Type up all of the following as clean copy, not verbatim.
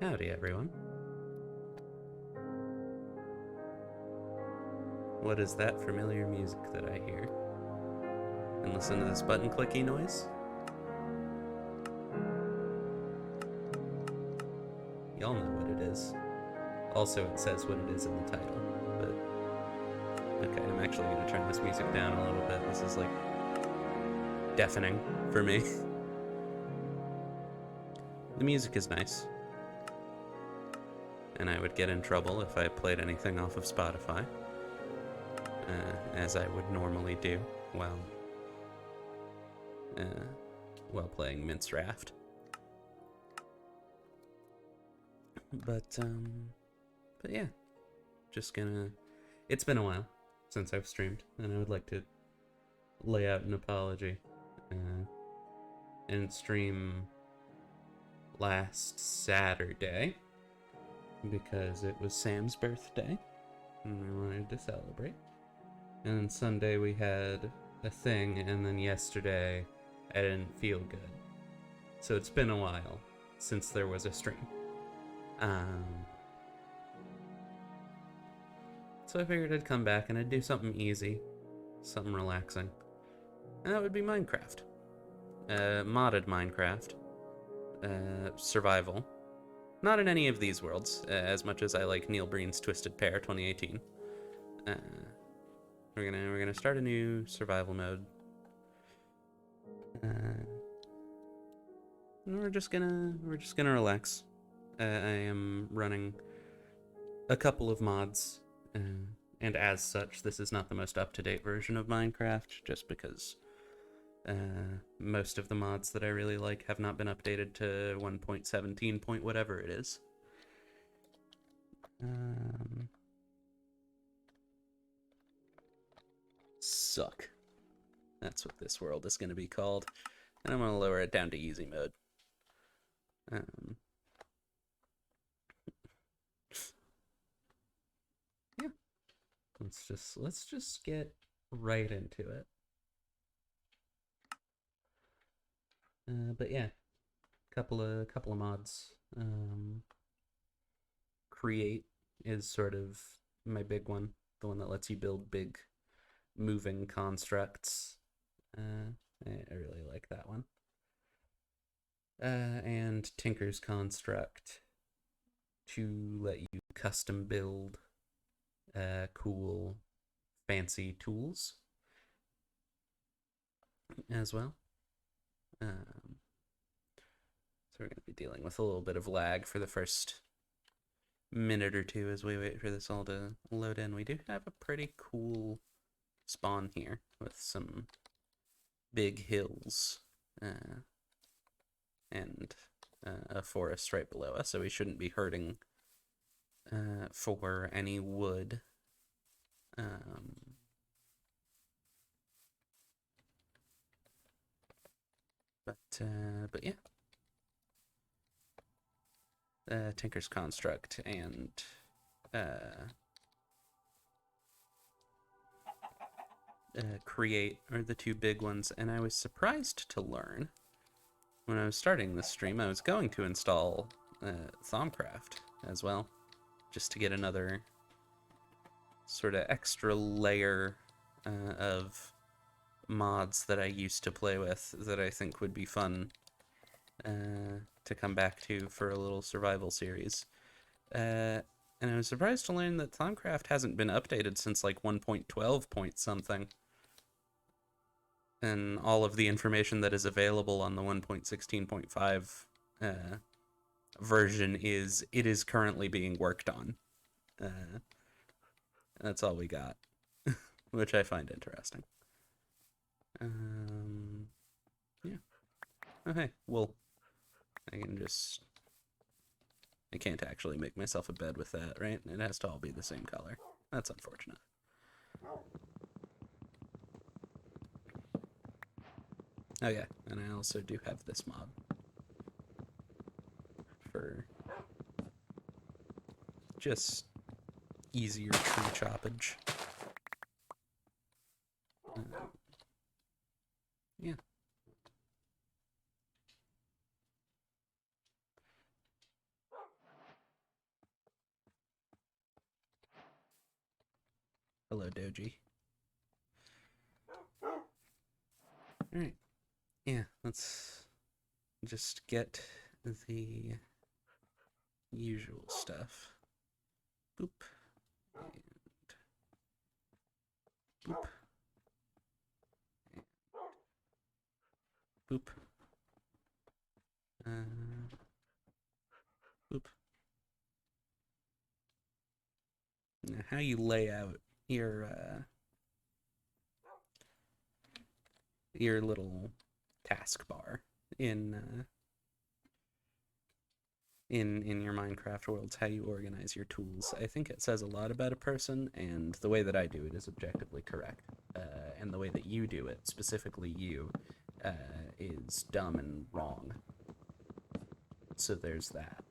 Howdy, everyone. What is that familiar music that I hear? And listen to this button clicky noise? Y'all know what it is. Also, it says what it is in the title, but okay, I'm actually gonna turn this music down a little bit. This is like deafening for me. The music is nice, and I would get in trouble if I played anything off of Spotify, as I would normally do while uh, while playing Mince Raft. But yeah, just gonna. It's been a while since I've streamed, and I would like to lay out an apology. And stream last Saturday because it was Sam's birthday, and we wanted to celebrate. And then Sunday we had a thing, and then yesterday I didn't feel good. So it's been a while since there was a stream. So I figured I'd come back and I'd do something easy, something relaxing. And that would be Minecraft. Modded Minecraft. Survival. Not in any of these worlds, as much as I like Neil Breen's Twisted Pair 2018. We're gonna start a new survival mode. And we're just gonna relax. I am running a couple of mods, and as such, this is not the most up-to-date version of Minecraft, just because most of the mods that I really like have not been updated to 1.17 point whatever it is. Suck. That's what this world is going to be called. And I'm going to lower it down to easy mode. Yeah. Let's just get right into it. But yeah, couple of mods. Create is sort of my big one, the one that lets you build big moving constructs. I really like that one. And Tinker's Construct to let you custom build cool, fancy tools as well. So we're going to be dealing with a little bit of lag for the first minute or two as we wait for this all to load in. We do have a pretty cool spawn here with some big hills and a forest right below us, so we shouldn't be hurting for any wood. But yeah. Tinker's Construct and Create are the two big ones, and I was surprised to learn when I was starting this stream I was going to install Thaumcraft as well, just to get another sort of extra layer of mods that I used to play with that I think would be fun to come back to for a little survival series. And I was surprised to learn that Thaumcraft hasn't been updated since like 1.12 point something. And all of the information that is available on the 1.16.5 version is it is currently being worked on. That's all we got, which I find interesting. Yeah. Okay, well, I can't actually make myself a bed with that, right? It has to all be the same color. That's unfortunate. Oh yeah, and I also do have this mod for just easier tree choppage. Yeah. Hello, Doji. Alright. Yeah, let's just get the usual stuff. Boop. And boop. And boop. Boop. Now, how you lay out your little taskbar in your Minecraft worlds, how you organize your tools. I think it says a lot about a person, and the way that I do it is objectively correct. And the way that you do it, specifically you, is dumb and wrong. So there's that.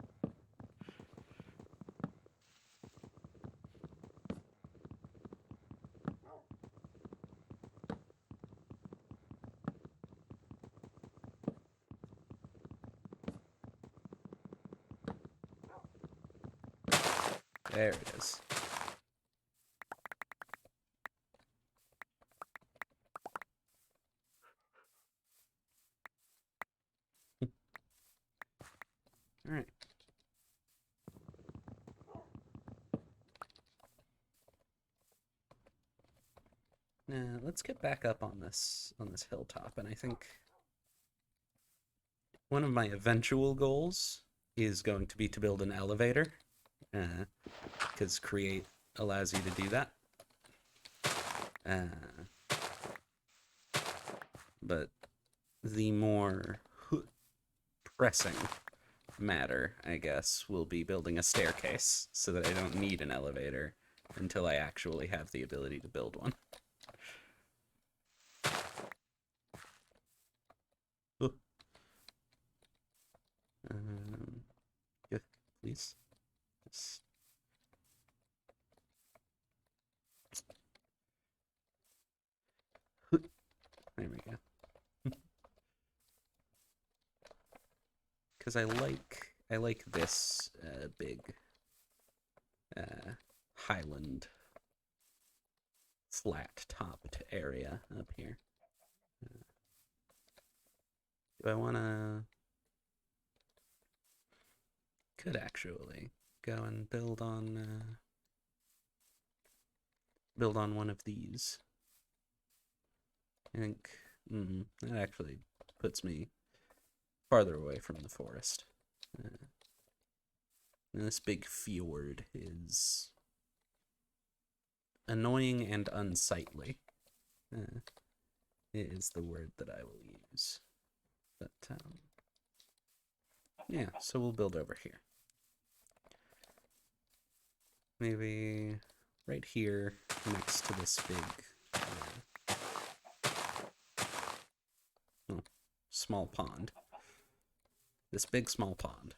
There it is. All right. Now let's get back up on this hilltop, and I think one of my eventual goals is going to be to build an elevator, because Create allows you to do that. But the more pressing matter, I guess, will be building a staircase so that I don't need an elevator until I actually have the ability to build one. Yeah, please. Yes. There we go. Because I like this big highland flat topped area up here. Do I want to? Could actually go and build on one of these. I think that actually puts me farther away from the forest. This big fjord is annoying and unsightly. Is the word that I will use. But yeah, so we'll build over here. Maybe right here next to this big small pond. This big small pond.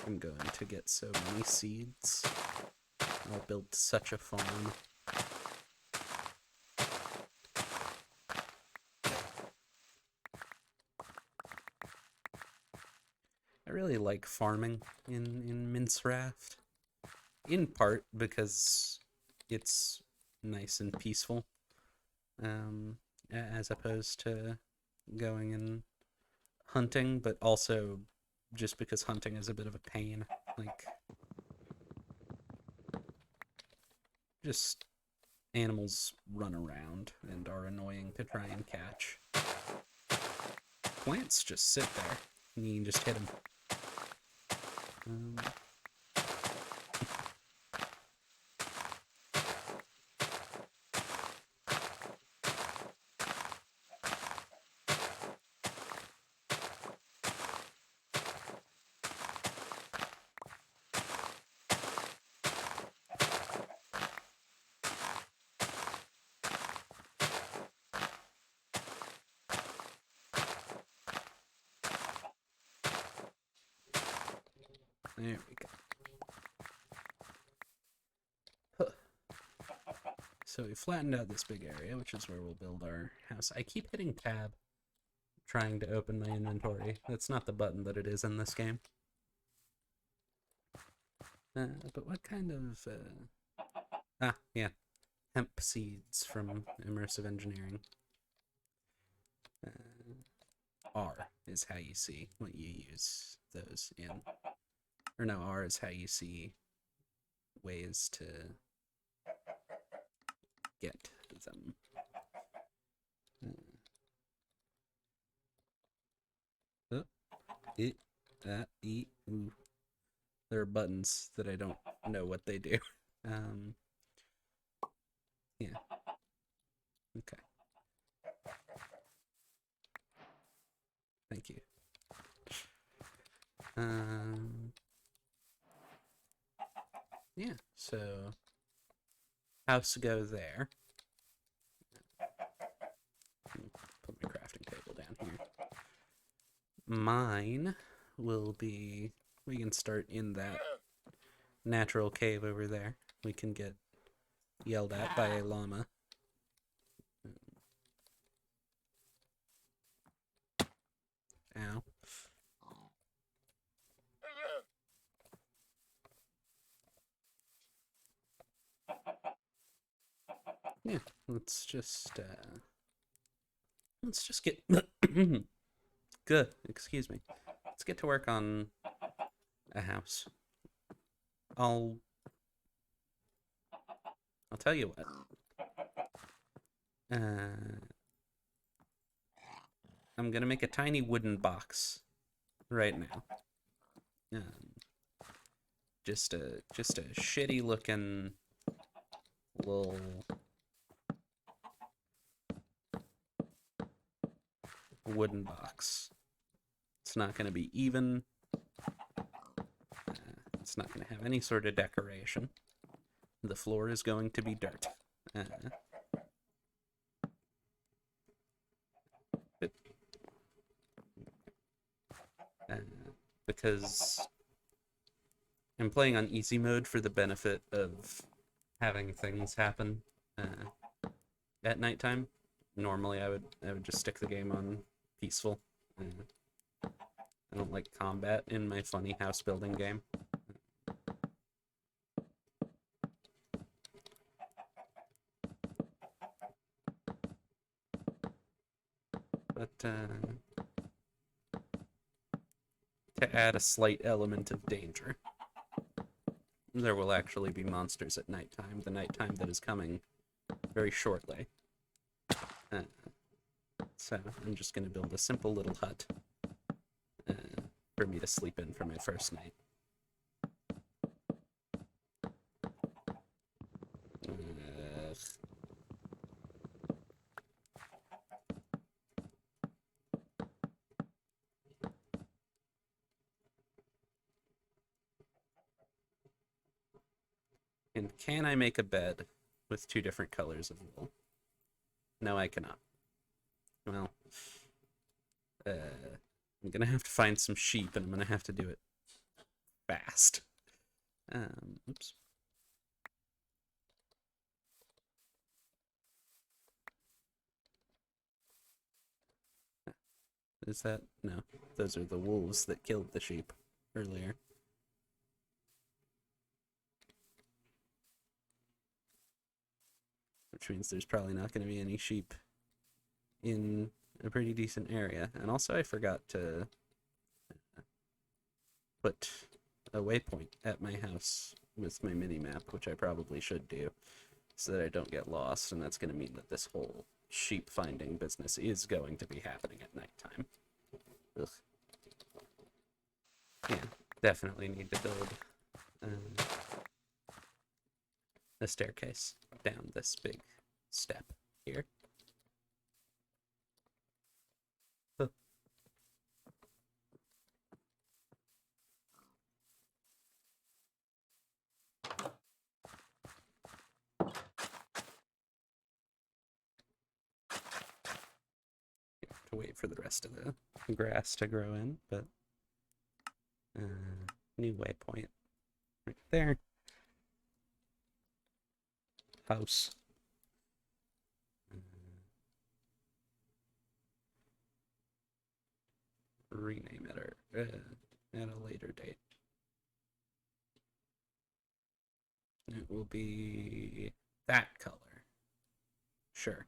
I'm going to get so many seeds. I'll build such a farm. I really like farming in Mince Raft. In part because it's nice and peaceful. As opposed to going and hunting, but also just because hunting is a bit of a pain. Like, just animals run around and are annoying to try and catch. Plants just sit there, and you can just hit them. There we go. Huh. So we flattened out this big area, which is where we'll build our house. I keep hitting tab, trying to open my inventory. That's not the button that it is in this game. But what kind of... yeah. Hemp seeds from immersive engineering. R is how you see what you use those in. Or no, R is how you see ways to get them. Ooh. There are buttons that I don't know what they do. Yeah. Okay. Thank you. Yeah, so house go there. Put my crafting table down here. Mine will be, we can start in that natural cave over there. We can get yelled at by a llama. Ow. Yeah, let's just get good, excuse me. Let's get to work on a house. I'll tell you what. I'm gonna make a tiny wooden box right now. Just a shitty looking little wooden box. It's not gonna be even. It's not gonna have any sort of decoration. The floor is going to be dirt. Because I'm playing on easy mode for the benefit of having things happen at nighttime. Normally, I would just stick the game on peaceful. I don't like combat in my funny house building game. But to add a slight element of danger, there will actually be monsters at nighttime. The nighttime that is coming very shortly. So I'm just going to build a simple little hut for me to sleep in for my first night. And can I make a bed with 2 different colors of wool? No, I cannot. Well, I'm gonna have to find some sheep, and I'm gonna have to do it fast. Oops. Is that? No. Those are the wolves that killed the sheep earlier. Which means there's probably not going to be any sheep in a pretty decent area. And also I forgot to put a waypoint at my house with my mini-map, which I probably should do, so that I don't get lost, and that's going to mean that this whole sheep finding business is going to be happening at nighttime. Ugh. Yeah, definitely need to build a staircase down this big step here. Huh. To wait for the rest of the grass to grow in, but New waypoint. Right there. House. Rename it at a later date. It will be that color. Sure.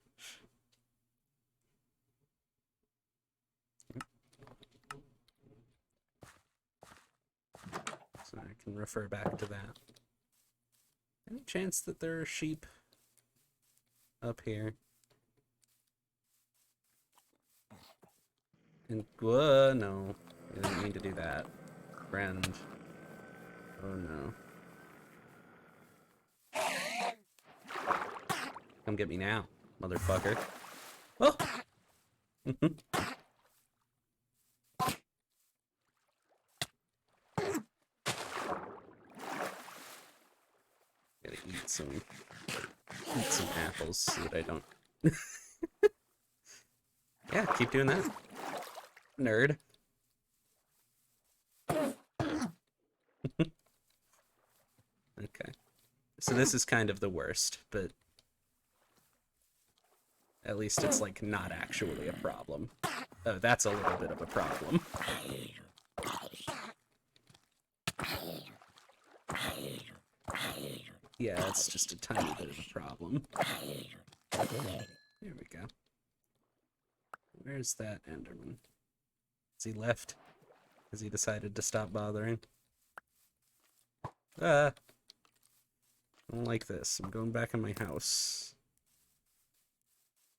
So I can refer back to that. Any chance that there are sheep up here? And no, I didn't mean to do that, friend. Oh no. Come get me now, motherfucker. Oh! Gotta eat some apples so that I don't. Yeah, keep doing that. Nerd. Okay. So this is kind of the worst, but at least it's like not actually a problem. Oh, that's a little bit of a problem. Yeah, it's just a tiny bit of a problem. There we go. Where's that Enderman? Has he left? Has he decided to stop bothering? I don't like this. I'm going back in my house.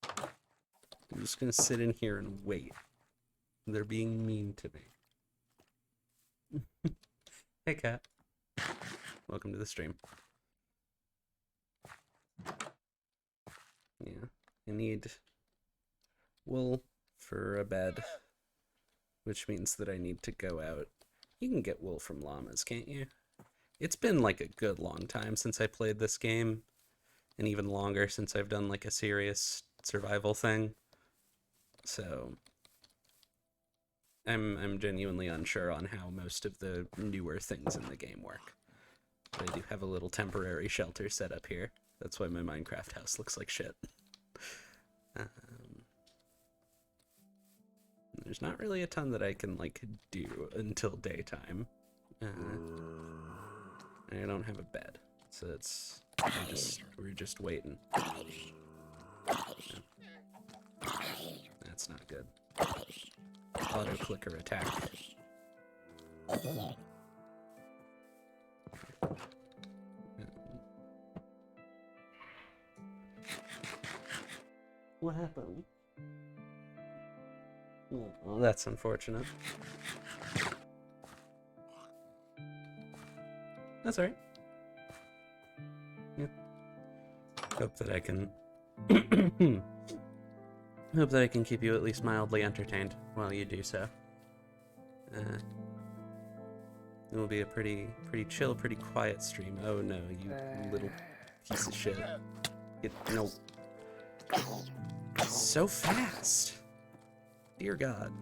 I'm just gonna sit in here and wait. They're being mean to me. Hey, cat. Welcome to the stream. Yeah, I need wool for a bed, which means that I need to go out. You can get wool from llamas, can't you? It's been like a good long time since I played this game, and even longer since I've done like a serious survival thing. So I'm genuinely unsure on how most of the newer things in the game work. But I do have a little temporary shelter set up here. That's why my Minecraft house looks like shit. There's not really a ton that I can like do until daytime. I don't have a bed, so it's we're just waiting. That's not good. Auto clicker attack. What happened? Oh, that's unfortunate. That's alright. Yeah. Hope that I can hope that I can keep you at least mildly entertained while you do so. It will be a pretty chill, pretty quiet stream. Oh no, you little piece of shit. No. So fast. Dear God.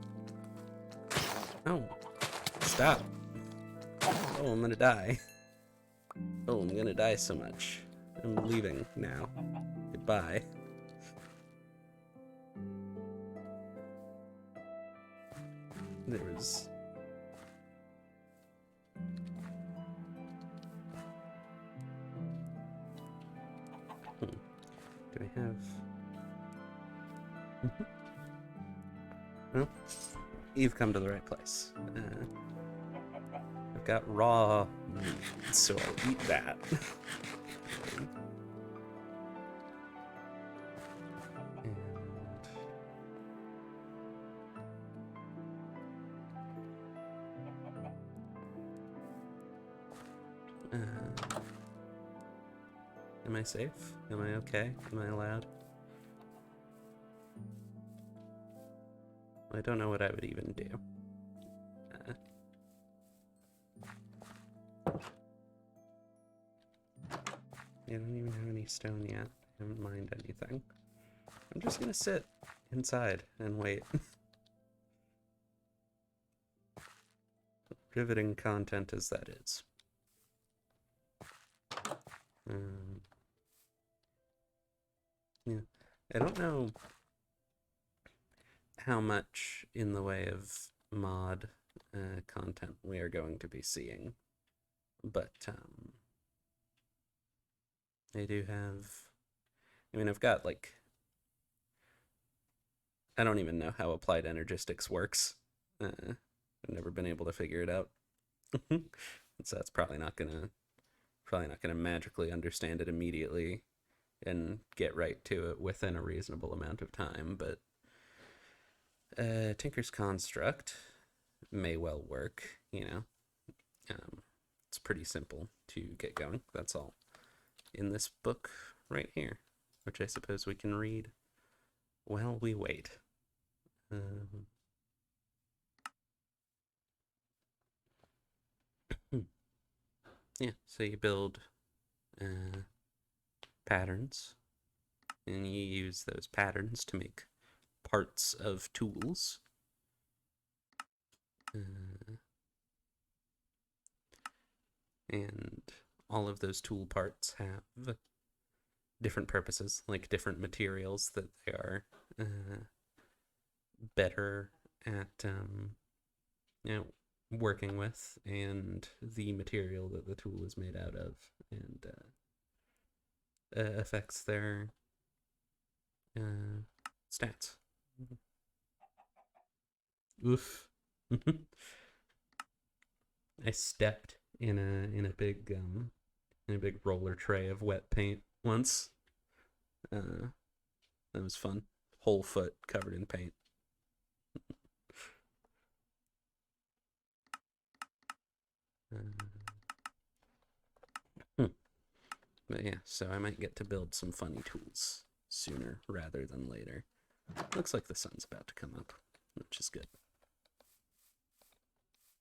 Oh. Stop. Oh, I'm gonna die. Oh, I'm gonna die so much. I'm leaving now. Goodbye. There was... Do I have... Well, you've come to the right place. I've got raw meat, so I'll eat that. Am I safe? Am I okay? Am I allowed? I don't know what I would even do. I don't even have any stone yet. I haven't mined anything. I'm just gonna sit inside and wait. riveting content as that is. Yeah, I don't know how much in the way of mod content we are going to be seeing, but I do have. I mean, I've got like. I don't even know how applied energistics works. I've never been able to figure it out, so that's probably not gonna magically understand it immediately and get right to it within a reasonable amount of time. But Tinker's Construct may well work. It's pretty simple to get going. That's all in this book right here, which I suppose we can read while we wait. Yeah, so you build patterns, and you use those patterns to make parts of tools. And all of those tool parts have different purposes, like different materials that they are better at working with, and the material that the tool is made out of, and affects their stats. Oof. I stepped in a big roller tray of wet paint once. That was fun. Whole foot covered in paint. But yeah, so I might get to build some funny tools sooner rather than later. Looks like the sun's about to come up, which is good.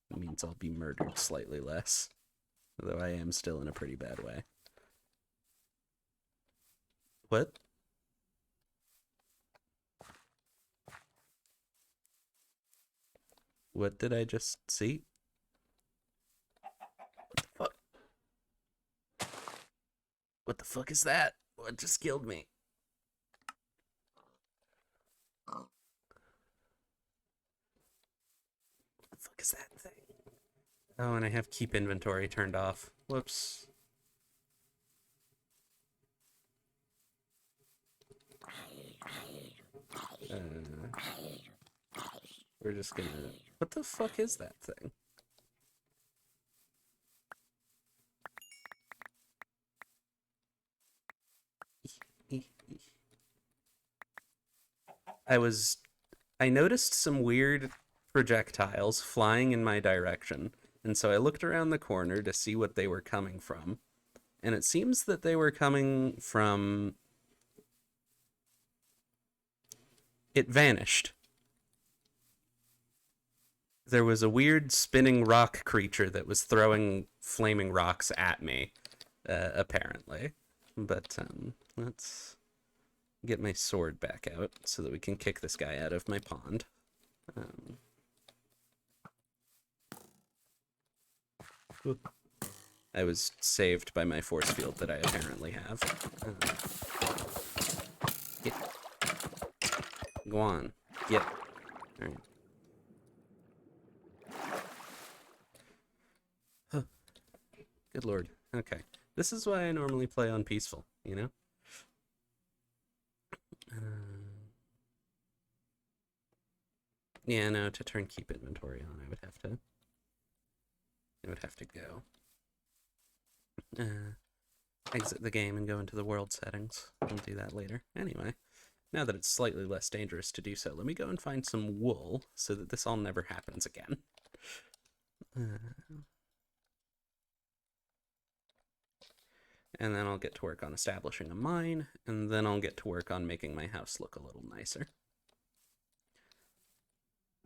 It means I'll be murdered slightly less, though I am still in a pretty bad way. What? What did I just see? What the fuck? What the fuck is that? What just killed me? What the fuck is that thing? Oh, and I have keep inventory turned off. Whoops. We're just gonna... What the fuck is that thing? I noticed some weird projectiles flying in my direction, and so I looked around the corner to see what they were coming from. And it seems that they were coming from... It vanished. There was a weird spinning rock creature that was throwing flaming rocks at me, apparently. But let's get my sword back out so that we can kick this guy out of my pond. I was saved by my force field that I apparently have. Go on. Get. All right. Huh. Good lord. Okay. This is why I normally play on peaceful, you know? Yeah, no, to turn keep inventory on, I would have to go. Exit the game and go into the world settings. We'll do that later. Anyway, now that it's slightly less dangerous to do so, let me go and find some wool so that this all never happens again. And then I'll get to work on establishing a mine, and then I'll get to work on making my house look a little nicer.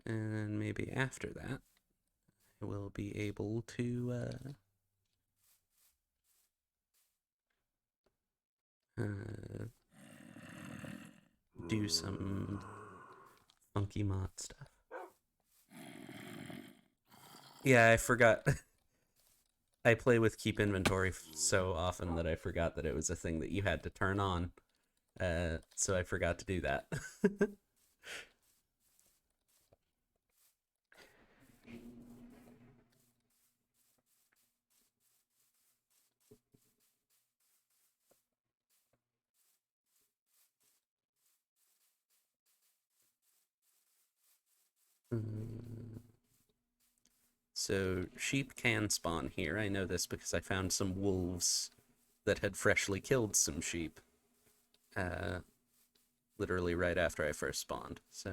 And maybe after that, I will be able to do some funky mod stuff. Yeah, I forgot. I play with keep inventory so often that I forgot that it was a thing that you had to turn on. So I forgot to do that. Mm, so sheep can spawn here. I know this because I found some wolves that had freshly killed some sheep. Uh, Literally right after I first spawned. So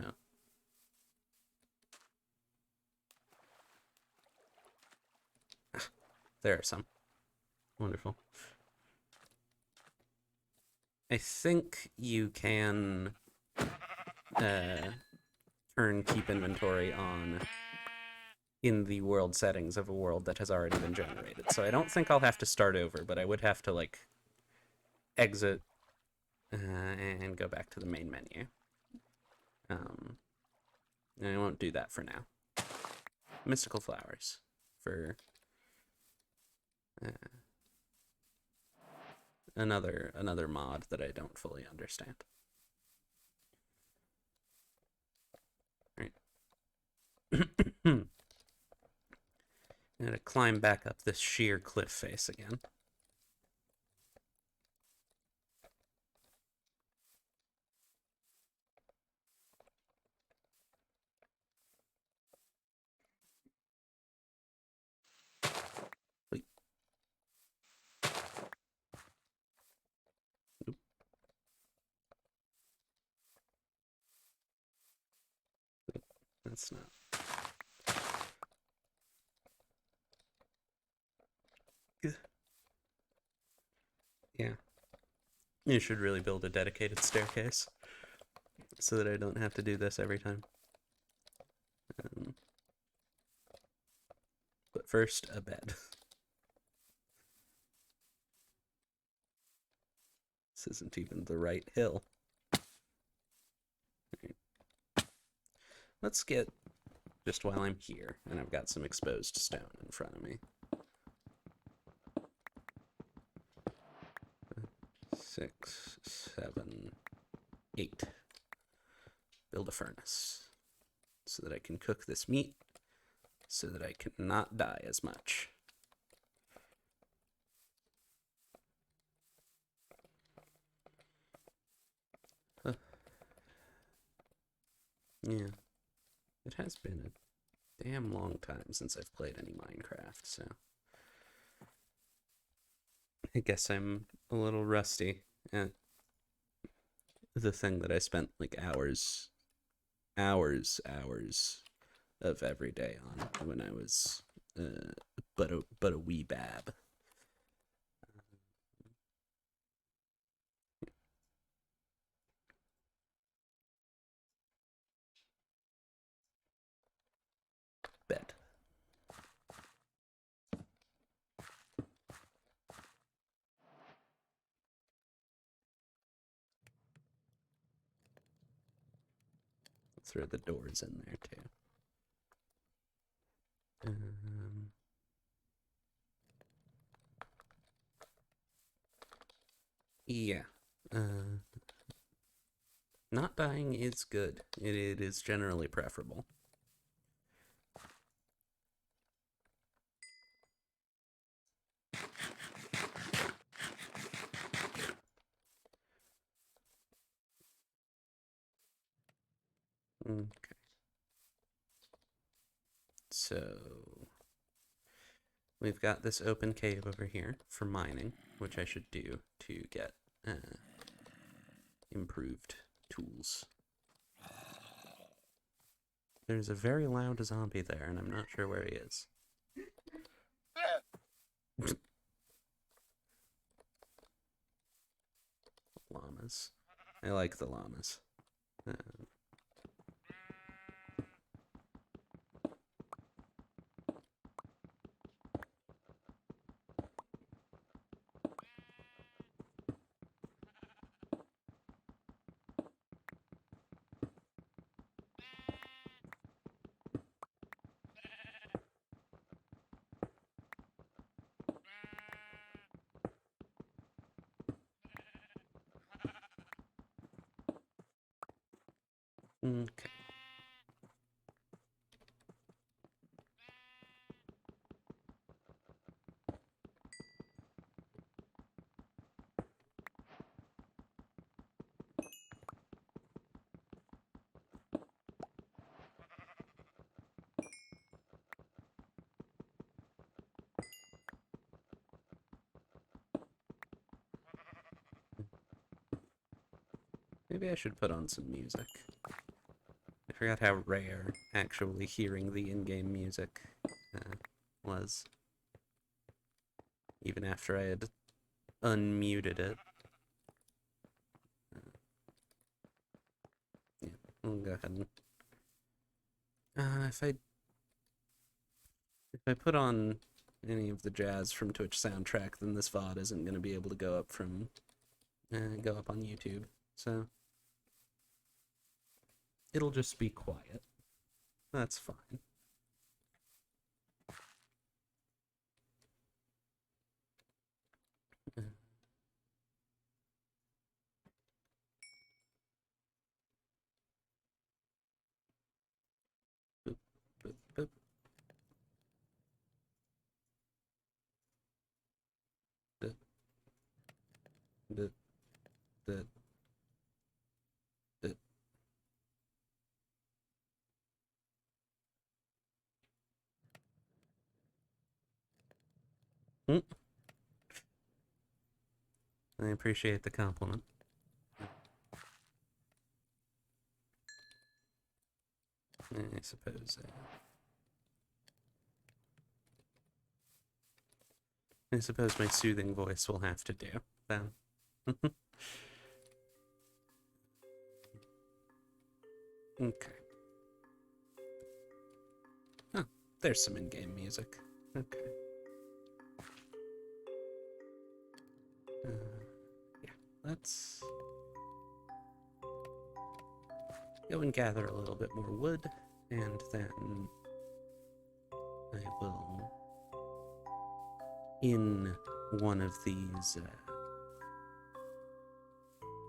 there are some. Wonderful. I think you can uh, turn keep inventory on in the world settings of a world that has already been generated. So I don't think I'll have to start over, but I would have to like exit and go back to the main menu. Um, and I won't do that for now. Mystical flowers for uh, another mod that I don't fully understand. All right. I'm gonna climb back up this sheer cliff face again. Wait, nope, that's not. Yeah, you should really build a dedicated staircase so that I don't have to do this every time. Um, but first, a bed. This isn't even the right hill. Right. Let's get, just while I'm here, and I've got some exposed stone in front of me. 6, 7, 8. Build a furnace so that I can cook this meat, so that I can not die as much. Huh. Yeah, it has been a damn long time since I've played any Minecraft, so I guess I'm a little rusty at the thing that I spent like hours of every day on when I was but a wee bab. Bed. Throw the doors in there too. Um, yeah. Uh, Not dying is good. It is generally preferable. Okay. So we've got this open cave over here for mining, which I should do to get improved tools. There's a very loud zombie there, and I'm not sure where he is. Llamas. I like the llamas. Uh, Okay. Maybe I should put on some music. I forgot how rare actually hearing the in-game music was. Even after I had unmuted it. Yeah, we'll go ahead and... if I put on any of the jazz from Twitch soundtrack, then this VOD isn't going to be able to go up on YouTube. So it'll just be quiet. That's fine. Boop, boop, boop. Boop, boop, boop, boop. Mm. I appreciate the compliment. I suppose. I suppose my soothing voice will have to do then. Okay. Oh, there's some in-game music. Okay. Yeah, let's go and gather a little bit more wood, and then I will, in one of these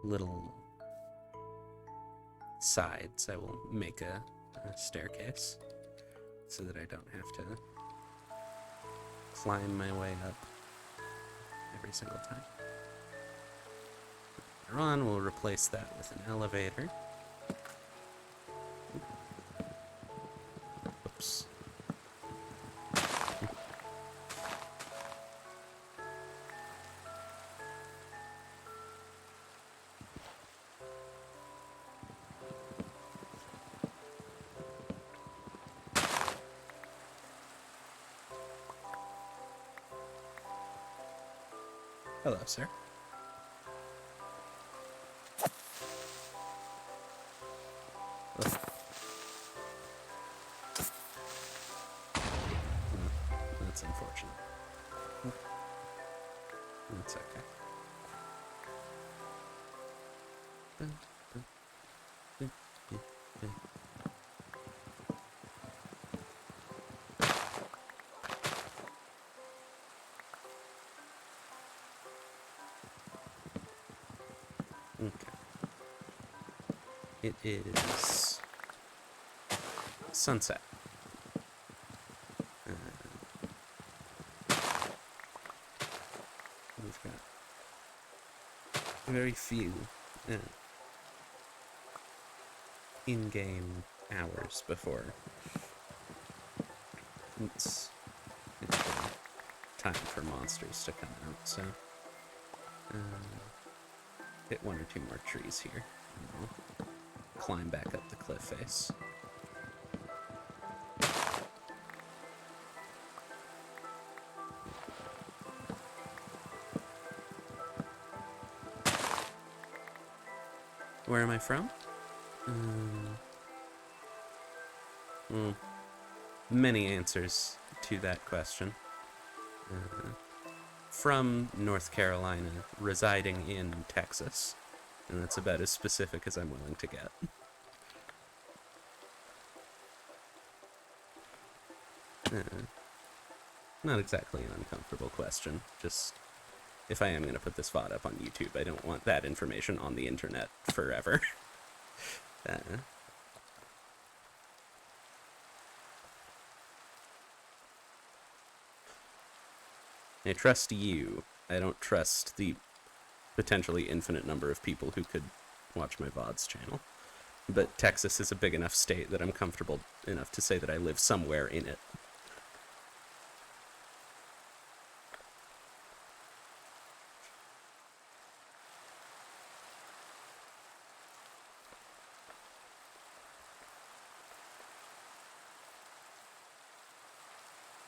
little sides, I will make a staircase so that I don't have to climb my way up every single time. Later on, we'll replace that with an elevator. Oops. Hello, sir. Oh. That's unfortunate. That's okay. Okay. It is sunset. We've got very few in-game hours before it's time for monsters to come out, so hit one or two more trees here, and we'll climb back up the cliff face. Where am I from? Many answers to that question. From North Carolina, residing in Texas. And that's about as specific as I'm willing to get. Not exactly an uncomfortable question. Just, if I am going to put this VOD up on YouTube, I don't want that information on the internet forever. I trust you. I don't trust the potentially infinite number of people who could watch my VODs channel. But Texas is a big enough state that I'm comfortable enough to say that I live somewhere in it.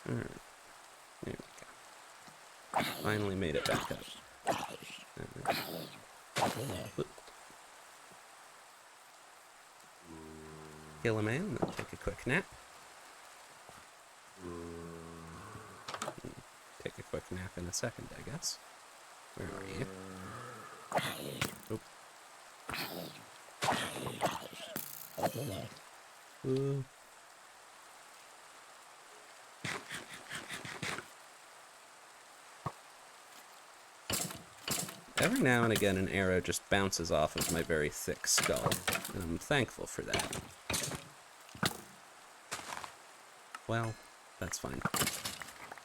Alright. There we go. Finally made it back up. Kill a man, then take a quick nap. Take a quick nap in a second, I guess. Where are you? Oh. Ooh. Every now and again, an arrow just bounces off of my very thick skull, and I'm thankful for that. Well, that's fine.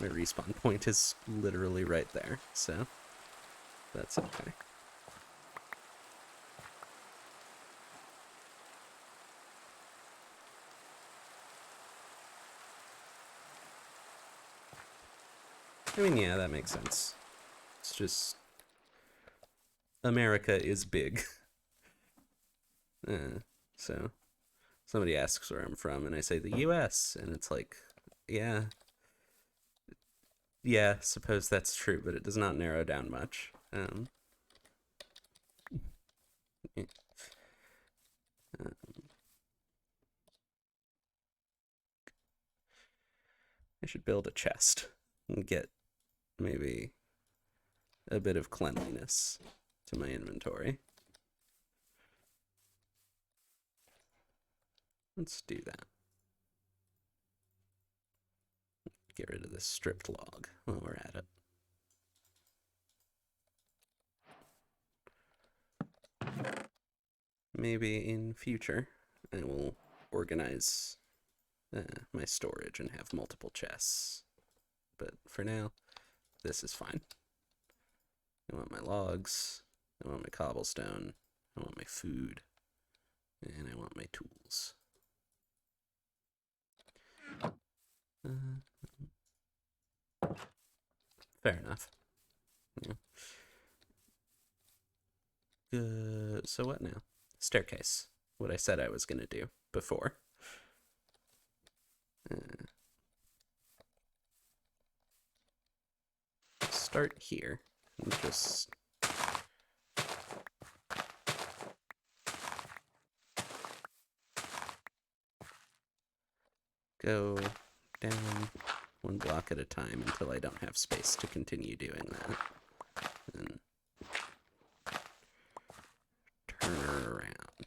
My respawn point is literally right there, so that's okay. I mean, yeah, that makes sense. It's just... America is big. So somebody asks where I'm from, and I say the US, and it's like, yeah, suppose that's true, but it does not narrow down much. Yeah. I should build a chest and get maybe a bit of cleanliness to my inventory. Let's do that. Get rid of this stripped log while we're at it. Maybe in future I will organize my storage and have multiple chests. But for now, this is fine. I want my logs, I want my cobblestone, I want my food, and I want my tools. Fair enough. Yeah. So what now? Staircase. What I said I was going to do before. Start here. And just... go down one block at a time until I don't have space to continue doing that. And turn her around.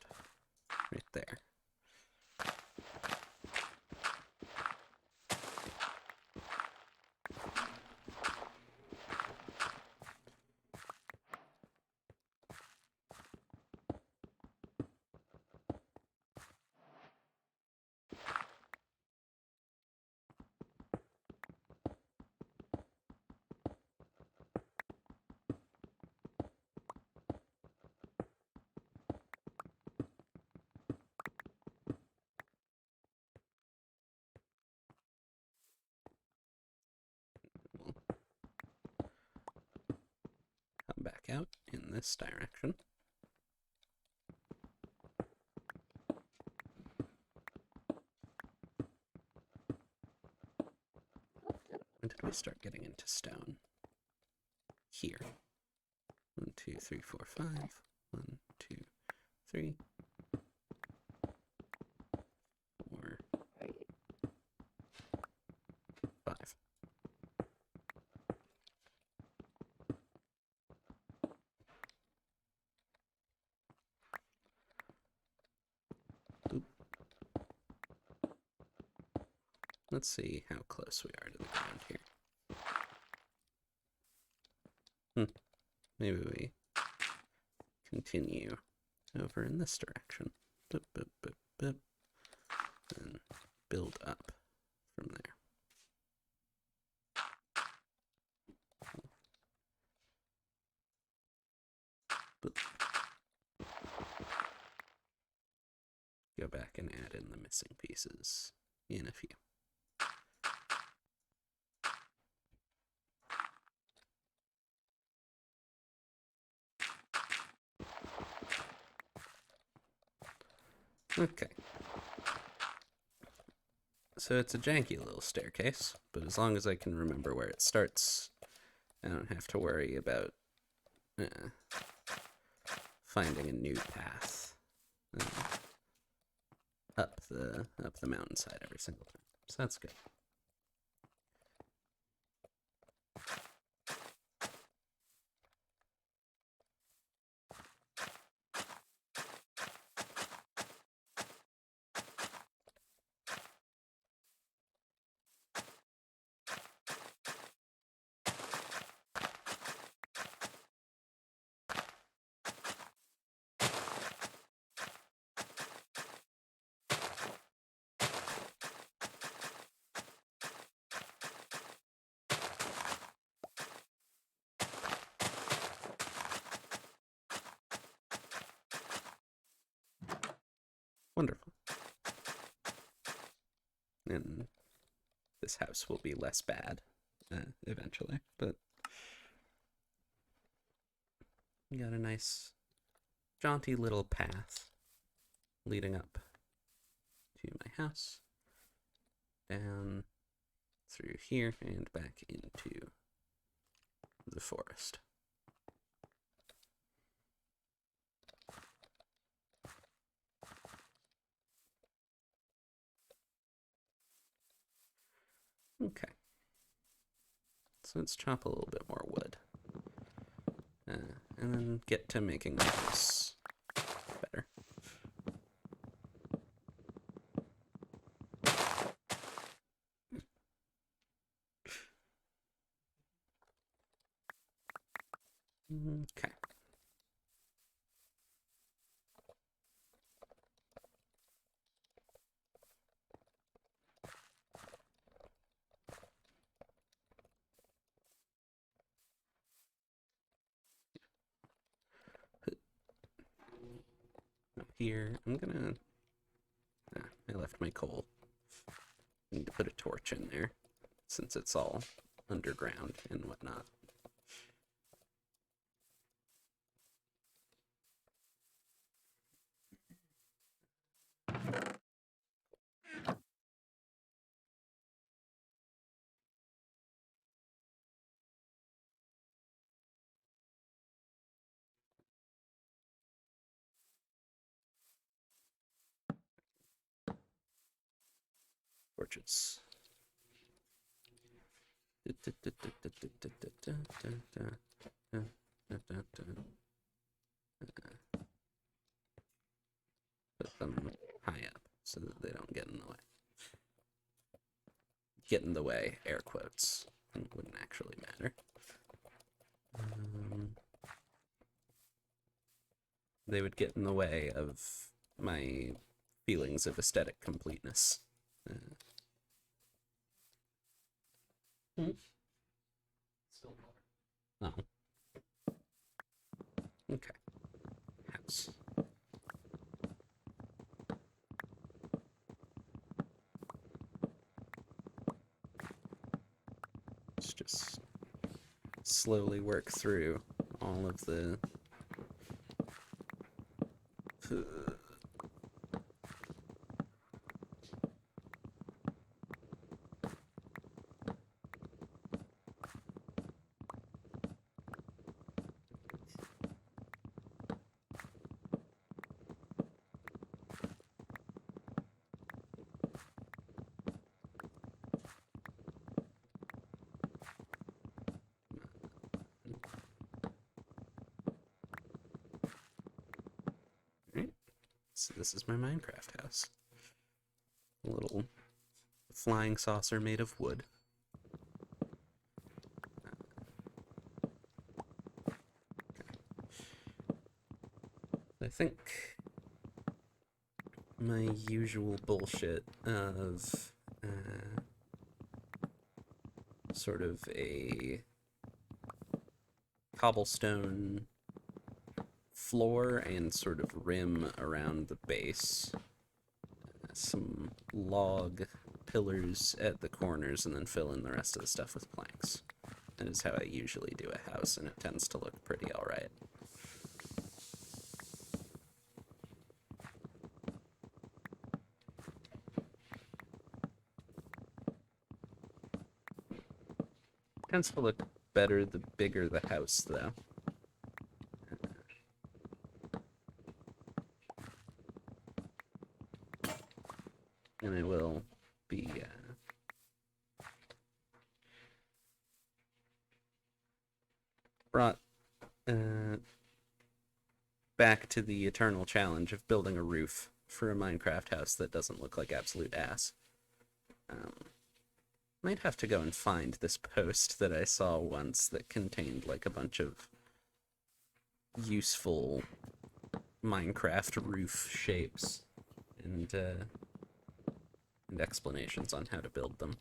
Right there. Come back out in this direction. When did we start getting into stone? Here. 1, 2, 3, 4, 5. 1, 2, 3. 4, 5. Oop. Let's see how close we are to the ground here. Maybe we continue over in this direction. Boop, boop, boop, boop. And build up from there. But go back and add in the missing pieces in a few. Okay. So it's a janky little staircase, but as long as I can remember where it starts, I don't have to worry about finding a new path up the mountainside every single time. So that's good. Wonderful. And this house will be less bad eventually, but we got a nice jaunty little path leading up to my house, down through here and back into the forest. Okay. So let's chop a little bit more wood. And then get to making the house better. Okay. Here, I'm gonna... I left my coal. I need to put a torch in there, since it's all underground and whatnot. Torches. Put them high up so that they don't get in the way. Get in the way, air quotes. It wouldn't actually matter. They would get in the way of my feelings of aesthetic completeness. Oh. Okay. House. Let's just slowly work through all of the So this is my Minecraft house. A little flying saucer made of wood. I think my usual bullshit of sort of a cobblestone floor and sort of rim around the base. Some log pillars at the corners, and then fill in the rest of the stuff with planks. That is how I usually do a house, and it tends to look pretty alright. Tends to look better the bigger the house, though. And I will be brought back to the eternal challenge of building a roof for a Minecraft house that doesn't look like absolute ass. Might have to go and find this post that I saw once that contained like a bunch of useful Minecraft roof shapes and explanations on how to build them.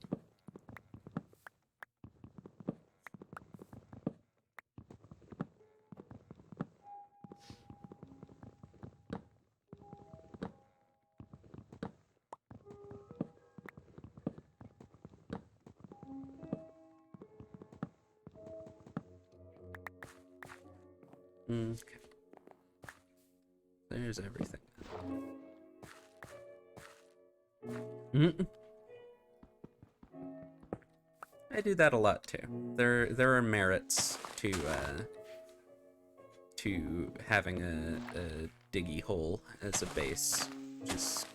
Okay. There's everything. I do that a lot too. There are merits to having a diggy hole as a base, just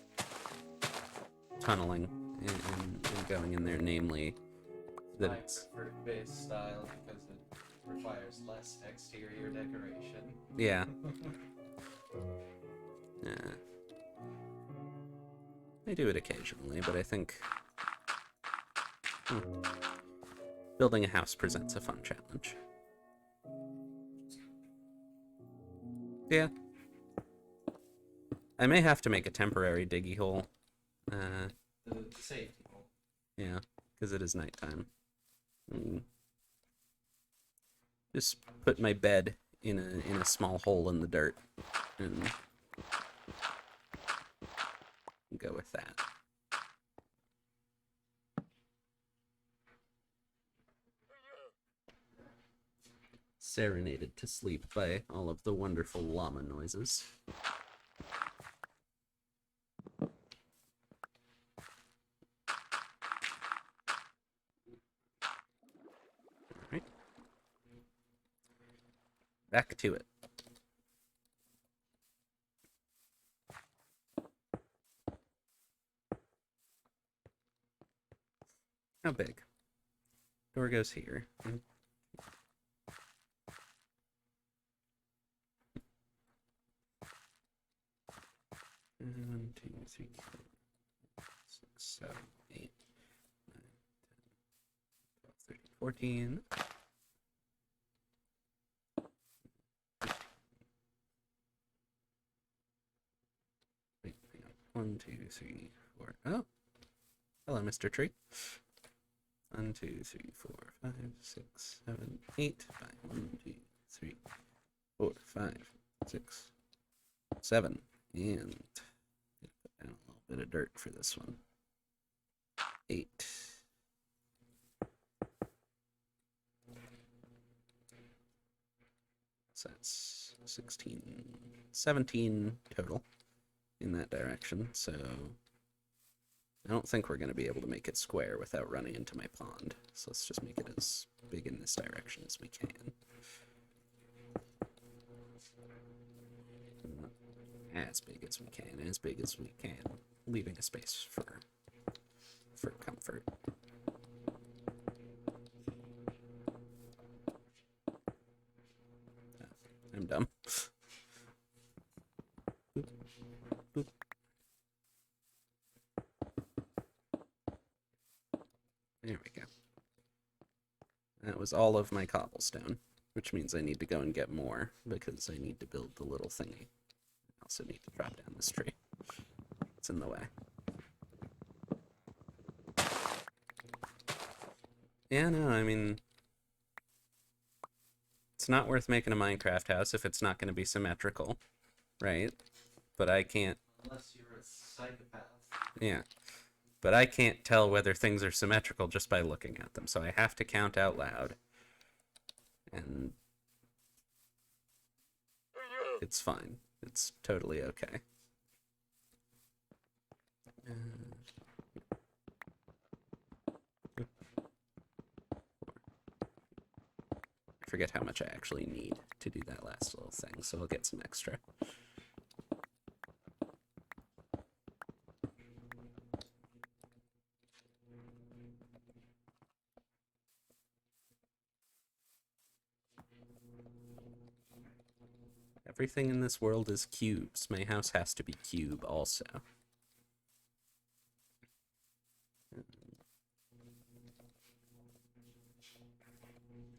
tunneling and going in there. Namely, that it's preferred base style because it requires less exterior decoration. Yeah. I do it occasionally, but I think building a house presents a fun challenge. Yeah. I may have to make a temporary diggy hole. The safety hole. Yeah, because it is nighttime. Just put my bed in a small hole in the dirt and go with that. Serenaded to sleep by all of the wonderful llama noises. Alright. Back to it. How big? Door goes here. 1, 2, 3, 4, 6, 7, 8, 9, 10, 12, 13, 14. Wait, hang on. 1, 2, 3, 4. Oh, hello, Mr. Tree. 1, 2, 3, 4, 5, 6, 7, 8. 1, 2, 3, 4, 5, 6, 7, and put down a little bit of dirt for this one. 8. So that's 16, 17 total in that direction. So I don't think we're going to be able to make it square without running into my pond. So let's just make it as big in this direction as we can. As big as we can, leaving a space for comfort. I'm dumb. Boop, boop. There we go. That was all of my cobblestone, which means I need to go and get more because I need to build the little thingy. I also need to drop down this tree. It's in the way. Yeah, no, I mean, It's not worth making a Minecraft house if it's not going to be symmetrical, right? But I can't. Unless you're a psychopath. Yeah. But I can't tell whether things are symmetrical just by looking at them, so I have to count out loud. And it's fine. It's totally okay. I forget how much I actually need to do that last little thing, so I'll get some extra. Everything in this world is cubes. My house has to be cube also.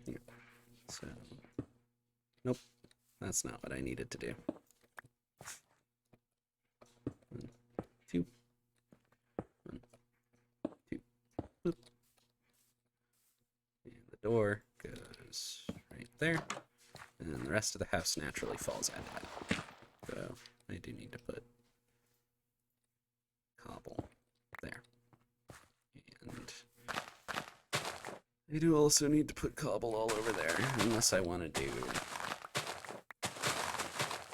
Here. So, nope, that's not what I needed to do. 1, 2, 1, 2, boop. And the door goes right there. And then the rest of the house naturally falls out of that. So I do need to put cobble there. And I do also need to put cobble all over there, unless I want to do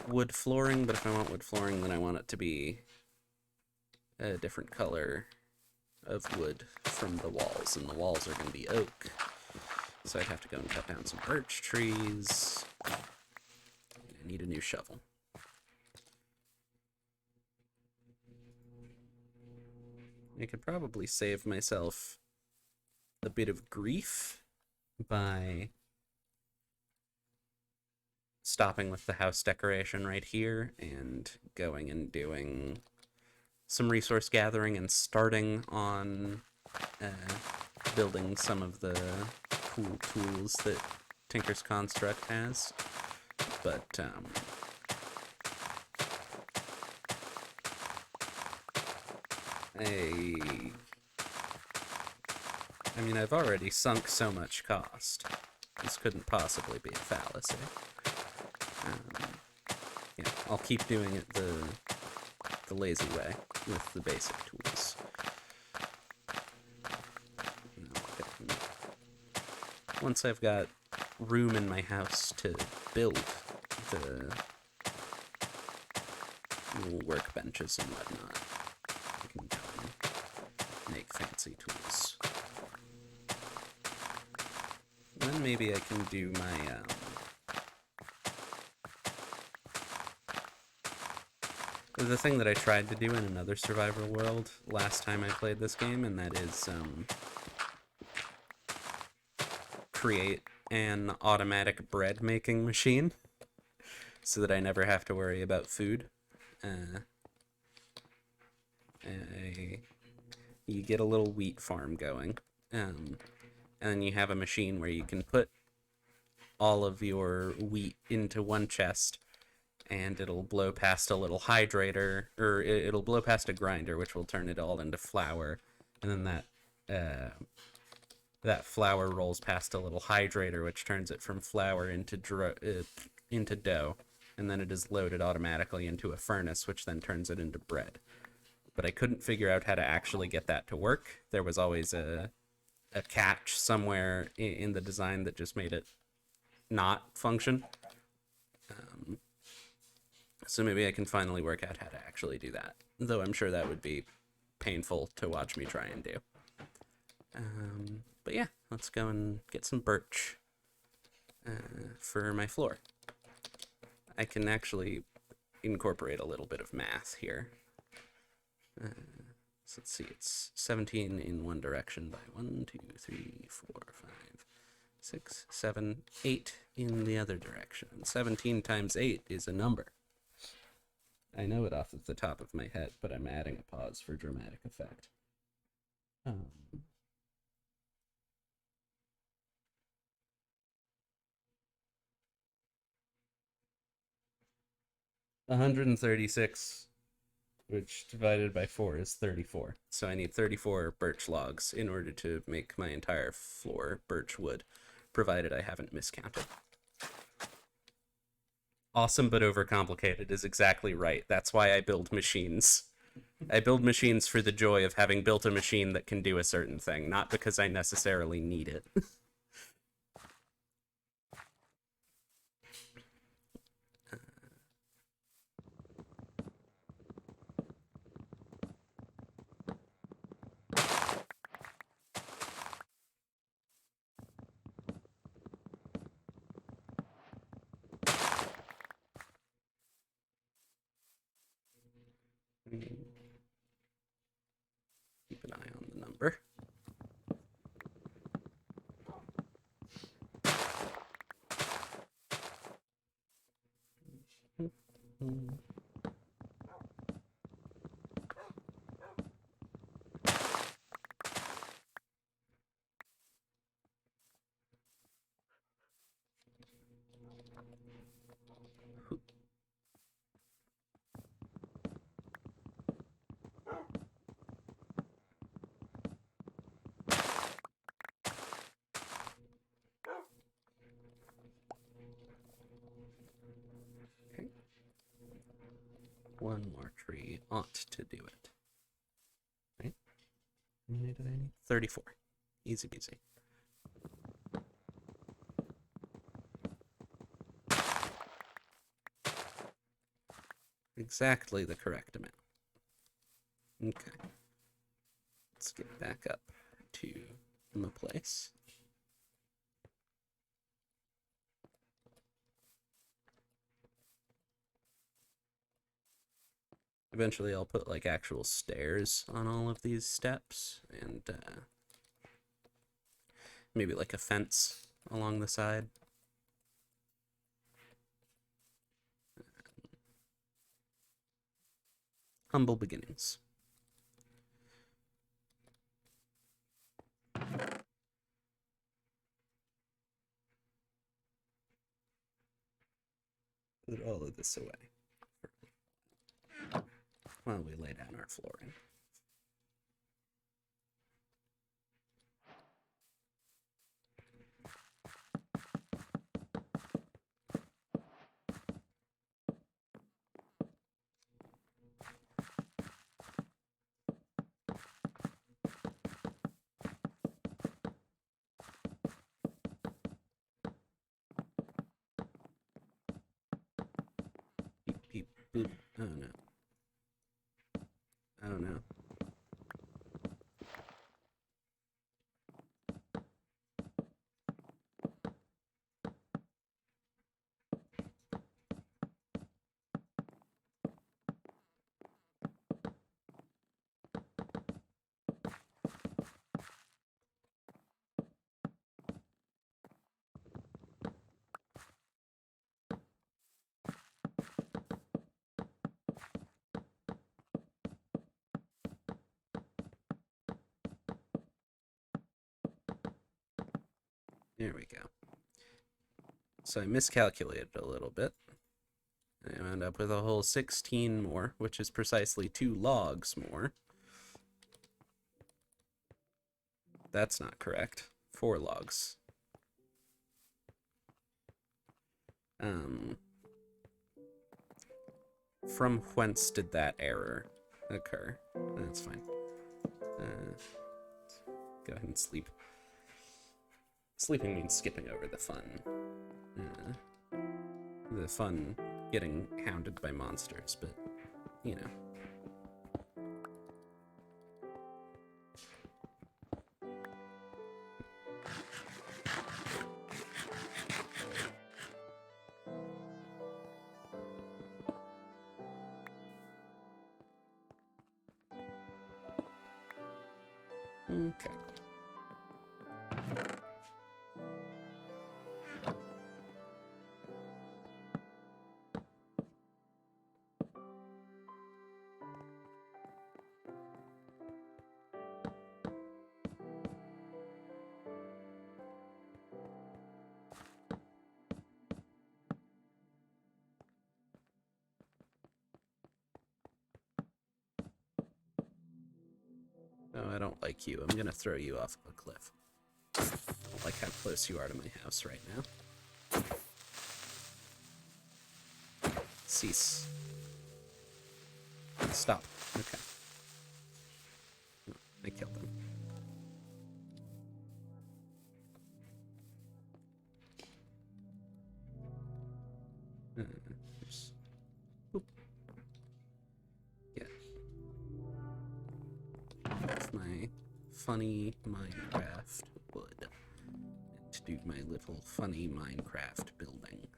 wood flooring. But if I want wood flooring, then I want it to be a different color of wood from the walls, and the walls are going to be oak. So I'd have to go and cut down some birch trees. I need a new shovel. I could probably save myself a bit of grief by stopping with the house decoration right here and going and doing some resource gathering and starting on building some of the cool tools that Tinker's Construct has. But I mean, I've already sunk so much cost. This couldn't possibly be a fallacy. Yeah, I'll keep doing it the lazy way with the basic tools. Once I've got room in my house to build the little workbenches and whatnot, I can go and make fancy tools. And then maybe I can do my the thing that I tried to do in another survival world last time I played this game, and that is create an automatic bread making machine so that I never have to worry about food. You get a little wheat farm going, and then you have a machine where you can put all of your wheat into one chest, and it'll blow past a little hydrator, or it'll blow past a grinder, which will turn it all into flour, and then that flour rolls past a little hydrator, which turns it from flour into dough, and then it is loaded automatically into a furnace, which then turns it into bread. But I couldn't figure out how to actually get that to work. There was always a catch somewhere in the design that just made it not function. So maybe I can finally work out how to actually do that, though I'm sure that would be painful to watch me try and do. But yeah, let's go and get some birch for my floor. I can actually incorporate a little bit of math here. So let's see, it's 17 in one direction by 1, 2, 3, 4, 5, 6, 7, 8 in the other direction. 17 times 8 is a number. I know it off the top of my head, but I'm adding a pause for dramatic effect. 136, which divided by 4 is 34. So I need 34 birch logs in order to make my entire floor birch wood, provided I haven't miscounted. Awesome but overcomplicated is exactly right. That's why I build machines. I build machines for the joy of having built a machine that can do a certain thing, not because I necessarily need it. Keep an eye on the number. Okay. One more tree ought to do it. Right? How many did I need? 34. Easy peasy. Exactly the correct amount. Okay. Let's get back up to my place. Eventually I'll put like actual stairs on all of these steps and maybe like a fence along the side. Humble beginnings. Put all of this away while we lay down our flooring. Beep, beep, boop. Oh no. Oh no. There we go. So I miscalculated a little bit. I wound up with a whole 16 more, which is precisely 2 logs more. That's not correct. 4 logs. From whence did that error occur? That's fine. Go ahead and sleep. Sleeping means skipping over the fun. The fun getting hounded by monsters, but, you know. Okay. Oh, I don't like you. I'm gonna throw you off a cliff. I don't like how close you are to my house right now. Cease. Stop. Okay. I killed him. Boop. Yeah. With my funny Minecraft wood. And to do my little funny Minecraft building.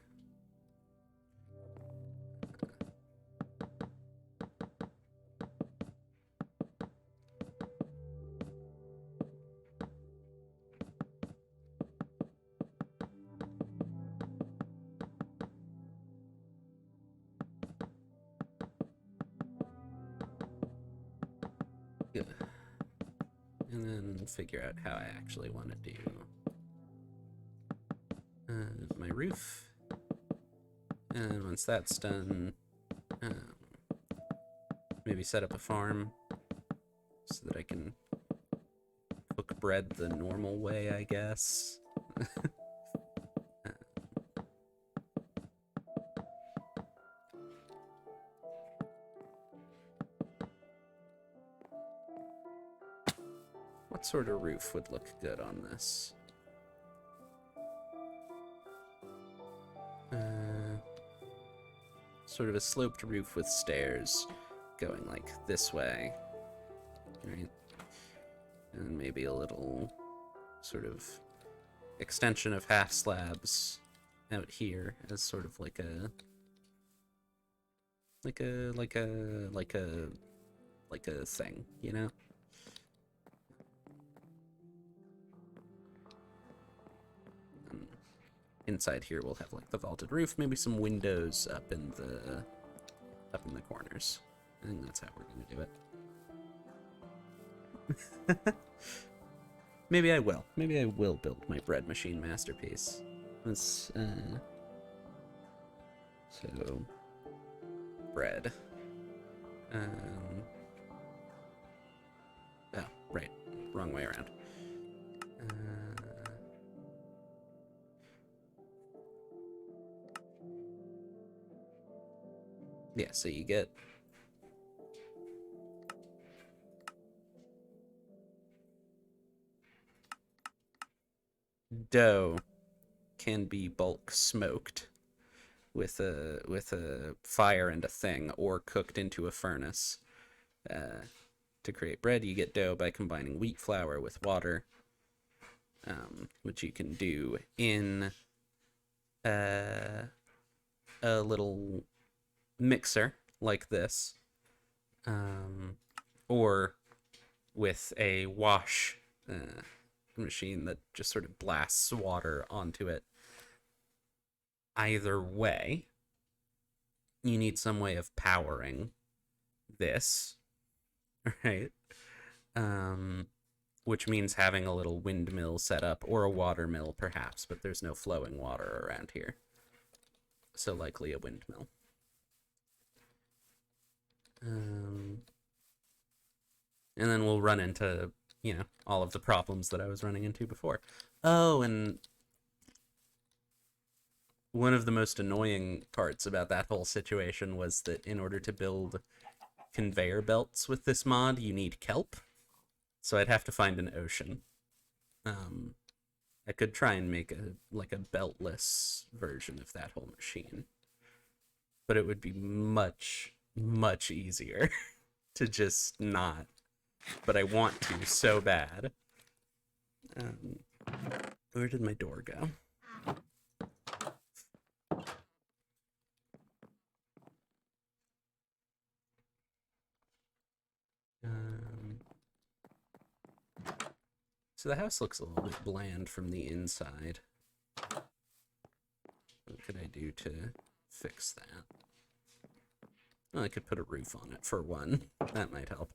Yeah. And then figure out how I actually want to do my roof. And once that's done, maybe set up a farm so that I can cook bread the normal way, I guess. What sort of roof would look good on this? Sort of a sloped roof with stairs going like this way, right? And maybe a little sort of extension of half slabs out here as sort of like a thing, you know? And inside here we'll have like the vaulted roof, maybe some windows up in the corners. I think that's how we're gonna do it. Maybe I will. Maybe I will build my bread machine masterpiece. Let's so bread. Oh, right. Wrong way around. Yeah, so you get dough can be bulk smoked with a fire and a thing, or cooked into a furnace. To create bread, you get dough by combining wheat flour with water, which you can do in a little mixer like this, or with a wash machine that just sort of blasts water onto it. Either way, you need some way of powering this, right? Which means having a little windmill set up, or a water mill perhaps, but there's no flowing water around here. So likely a windmill. And then we'll run into, you know, all of the problems that I was running into before. Oh, and one of the most annoying parts about that whole situation was that in order to build conveyor belts with this mod, you need kelp. So I'd have to find an ocean. I could try and make a beltless version of that whole machine, but it would be much easier to just not. But I want to so bad. Where did my door go? So the house looks a little bit bland from the inside. What could I do to fix that? Well, I could put a roof on it for one. That might help.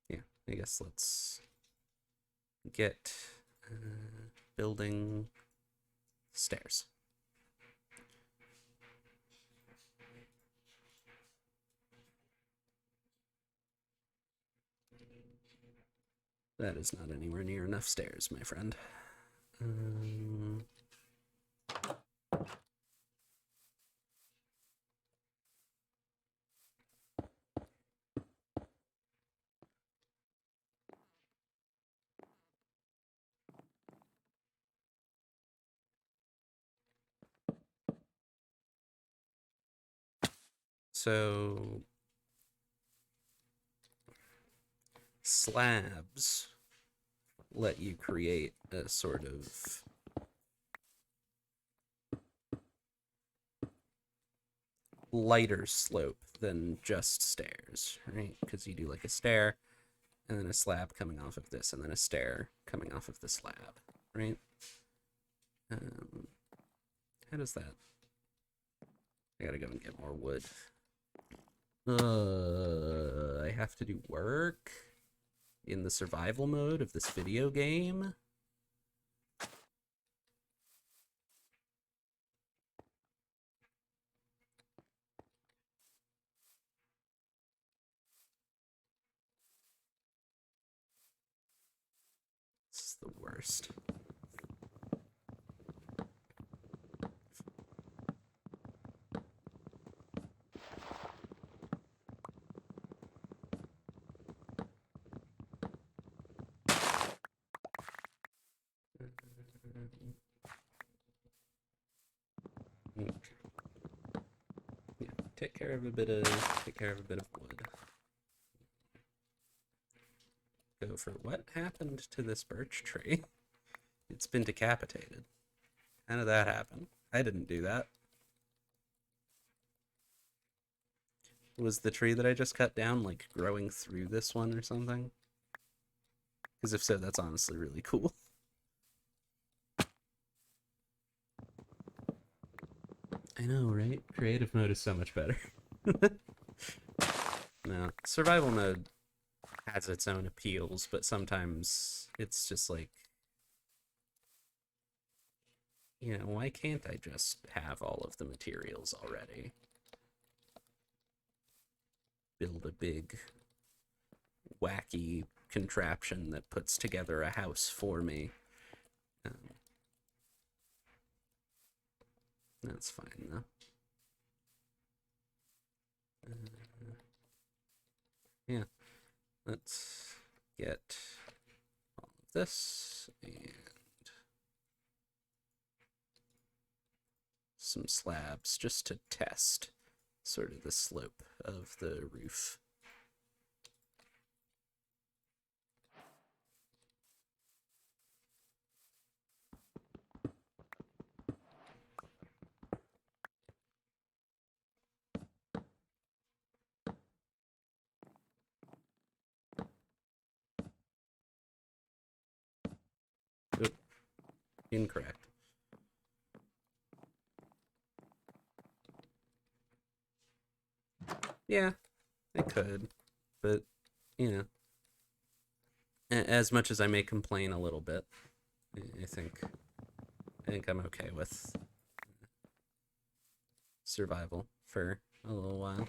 Yeah, I guess let's get building stairs. That is not anywhere near enough stairs, my friend. So slabs let you create a sort of lighter slope than just stairs, right? Because you do like a stair and then a slab coming off of this and then a stair coming off of the slab, right? Um, how does that? I gotta go and get more wood. I have to do work in the survival mode of this video game. This is the worst. Yeah, take care of a bit of wood. Go for what happened to this birch tree? It's been decapitated. How did that happen? I didn't do that. Was the tree that I just cut down like growing through this one or something? Because if so, that's honestly really cool. I know, right? Creative mode is so much better. No, survival mode has its own appeals, but sometimes it's just like, why can't I just have all of the materials already? Build a big, wacky contraption that puts together a house for me. Um, that's fine, though. Yeah, let's get all of this and some slabs just to test sort of the slope of the roof. Oop, incorrect. Yeah, I could, but you know, as much as I may complain a little bit, I think I'm okay with survival for a little while.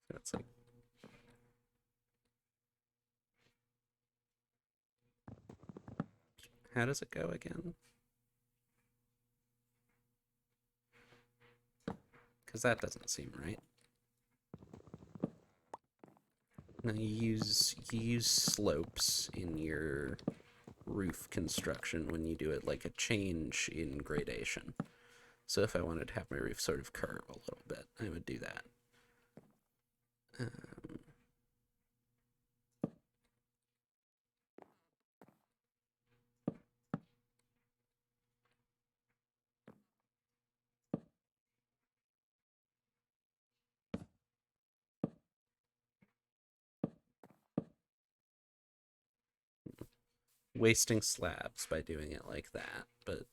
So it's like, how does it go again? Because that doesn't seem right. Now you use slopes in your roof construction when you do it like a change in gradation. So if I wanted to have my roof sort of curve a little bit, I would do that. Um, wasting slabs by doing it like that, but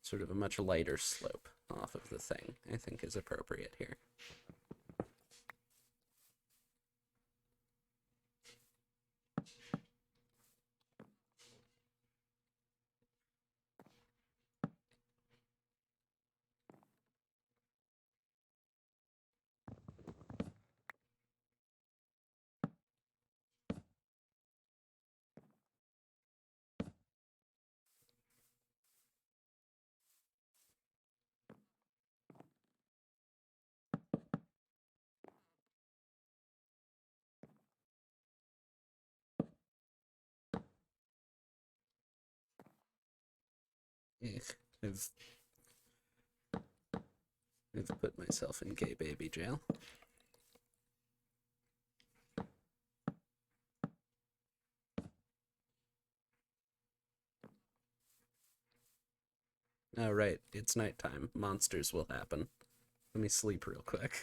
sort of a much lighter slope off of the thing, I think is appropriate here. I've put myself in gay baby jail. Oh, right. It's nighttime. Monsters will happen. Let me sleep real quick.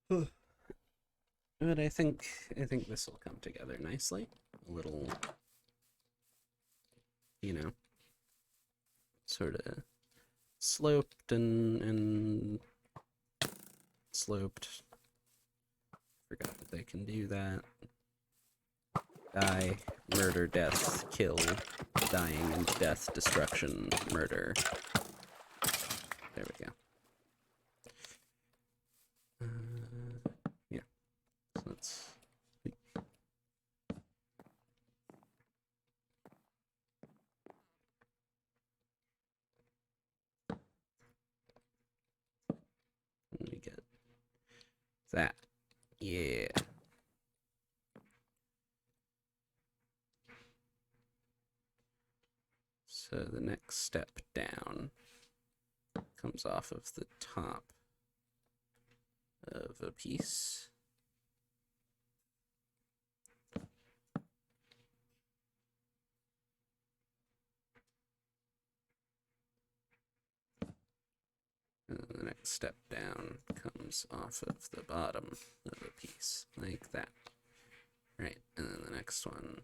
But I think this will come together nicely. A little, you know, sort of sloped and sloped. Forgot that they can do that. Die, murder, death, kill, dying, and death, destruction, murder. There we go. Yeah. So let's. Let me get that. Yeah. So the next step down comes off of the top of a piece. And the next step down comes off of the bottom of a piece, like that. Right, and then the next one.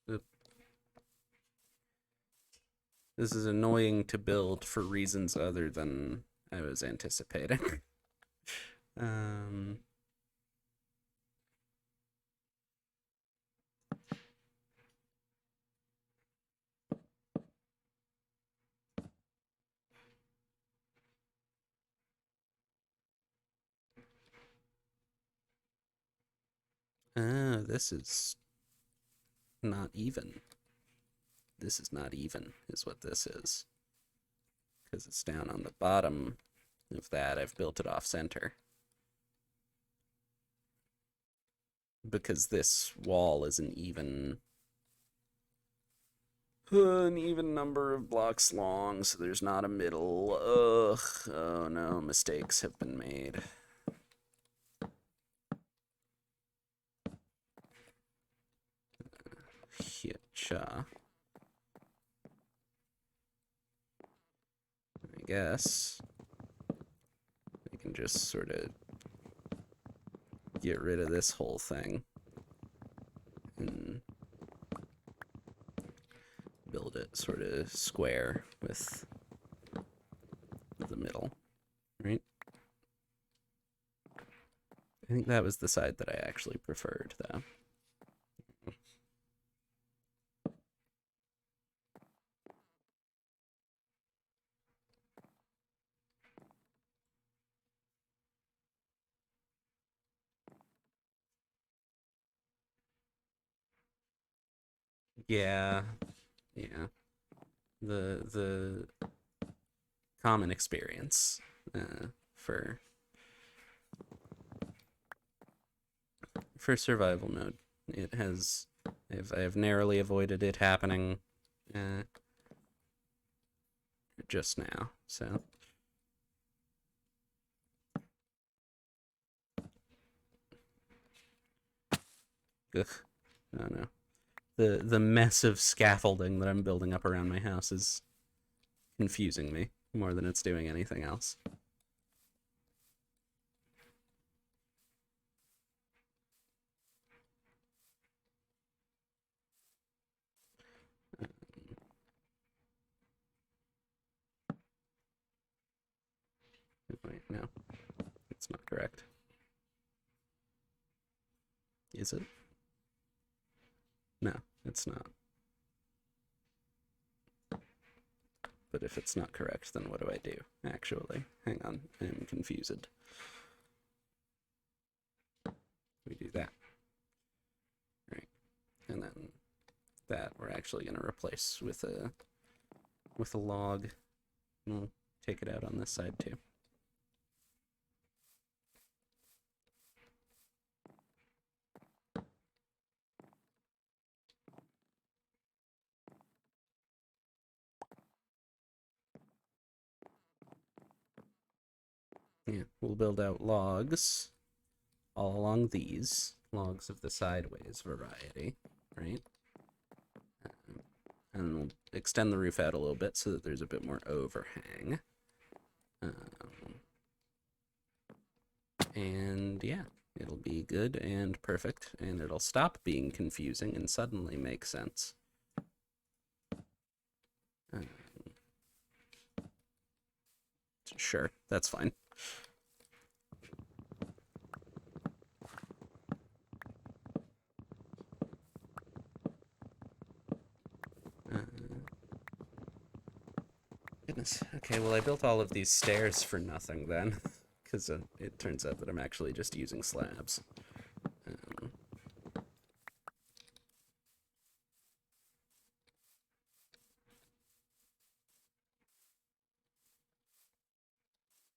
Oop. This is annoying to build for reasons other than I was anticipating. This is not even. This is not even, is what this is. Because it's down on the bottom of that. I've built it off center. Because this wall is an even number of blocks long, so there's not a middle. Ugh. Oh no, mistakes have been made. Hitcha. I guess we can just sort of get rid of this whole thing and build it sort of square with the middle, right? I think that was the side that I actually preferred, though. Yeah, yeah. The common experience for survival mode. It has I've narrowly avoided it happening just now. So ugh, I don't know. The mess of scaffolding that I'm building up around my house is confusing me more than it's doing anything else. Wait, no, it's not correct. Is it? No, it's not. But if it's not correct, then what do I do? Actually, hang on, I'm confused. We do that. Right. And then that we're actually going to replace with a log We'll take it out on this side too. Yeah, we'll build out logs all along these logs of the sideways variety, right? And we'll extend the roof out a little bit so that there's a bit more overhang. And yeah, it'll be good and perfect, and it'll stop being confusing and suddenly make sense. Sure, that's fine. Goodness. Okay, well, I built all of these stairs for nothing then, because it turns out that I'm actually just using slabs.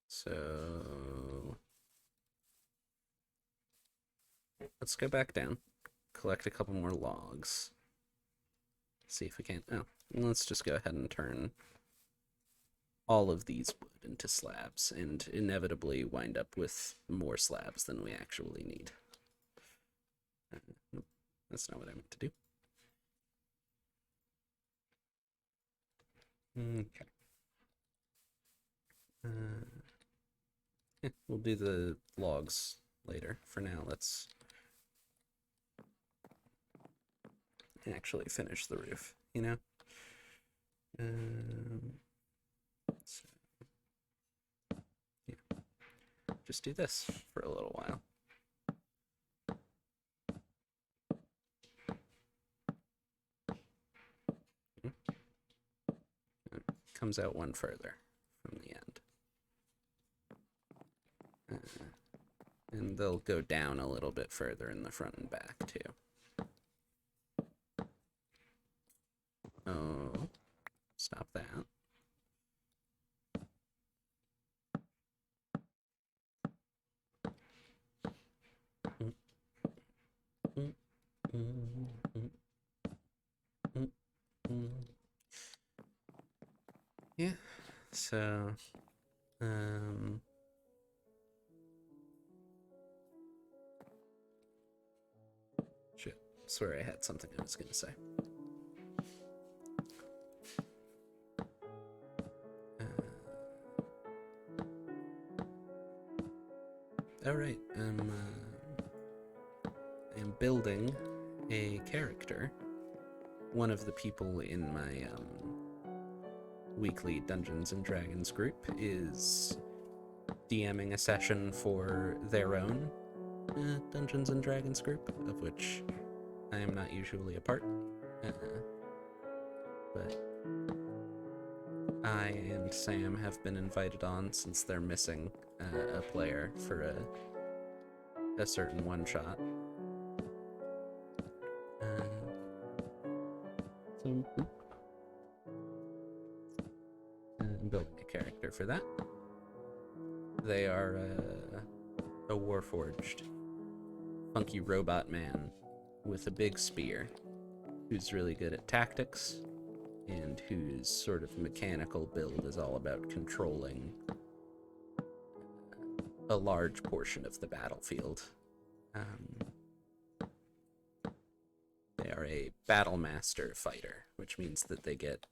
So let's go back down, collect a couple more logs, see if we can. Oh, let's just go ahead and turn all of these wood into slabs and inevitably wind up with more slabs than we actually need. Nope, that's not what I meant to do. Okay. Yeah, we'll do the logs later. For now, let's actually finish the roof, you know? So, yeah. Just do this for a little while. It comes out one further from the end. And they'll go down a little bit further in the front and back, too. Oh, stop that. Yeah, so, shit, swear I had something I was gonna say. Alright, I'm building a character. One of the people in my weekly Dungeons and Dragons group is DMing a session for their own Dungeons and Dragons group, of which I am not usually a part. But I and Sam have been invited on since they're missing a player for a certain one-shot. So I'm building a character for that. They are a warforged, funky robot man with a big spear who's really good at tactics and whose sort of mechanical build is all about controlling a large portion of the battlefield. They are a battle master fighter, which means that they get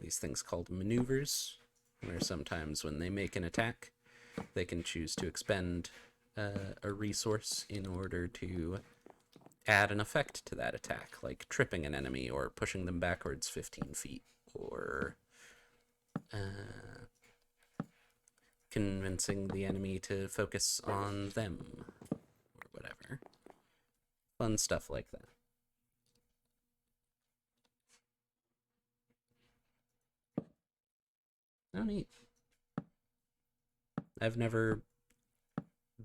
these things called maneuvers, where sometimes when they make an attack, they can choose to expend a resource in order to add an effect to that attack, like tripping an enemy or pushing them backwards 15 feet, or convincing the enemy to focus on them, or whatever. Fun stuff like that. Oh, neat. I've never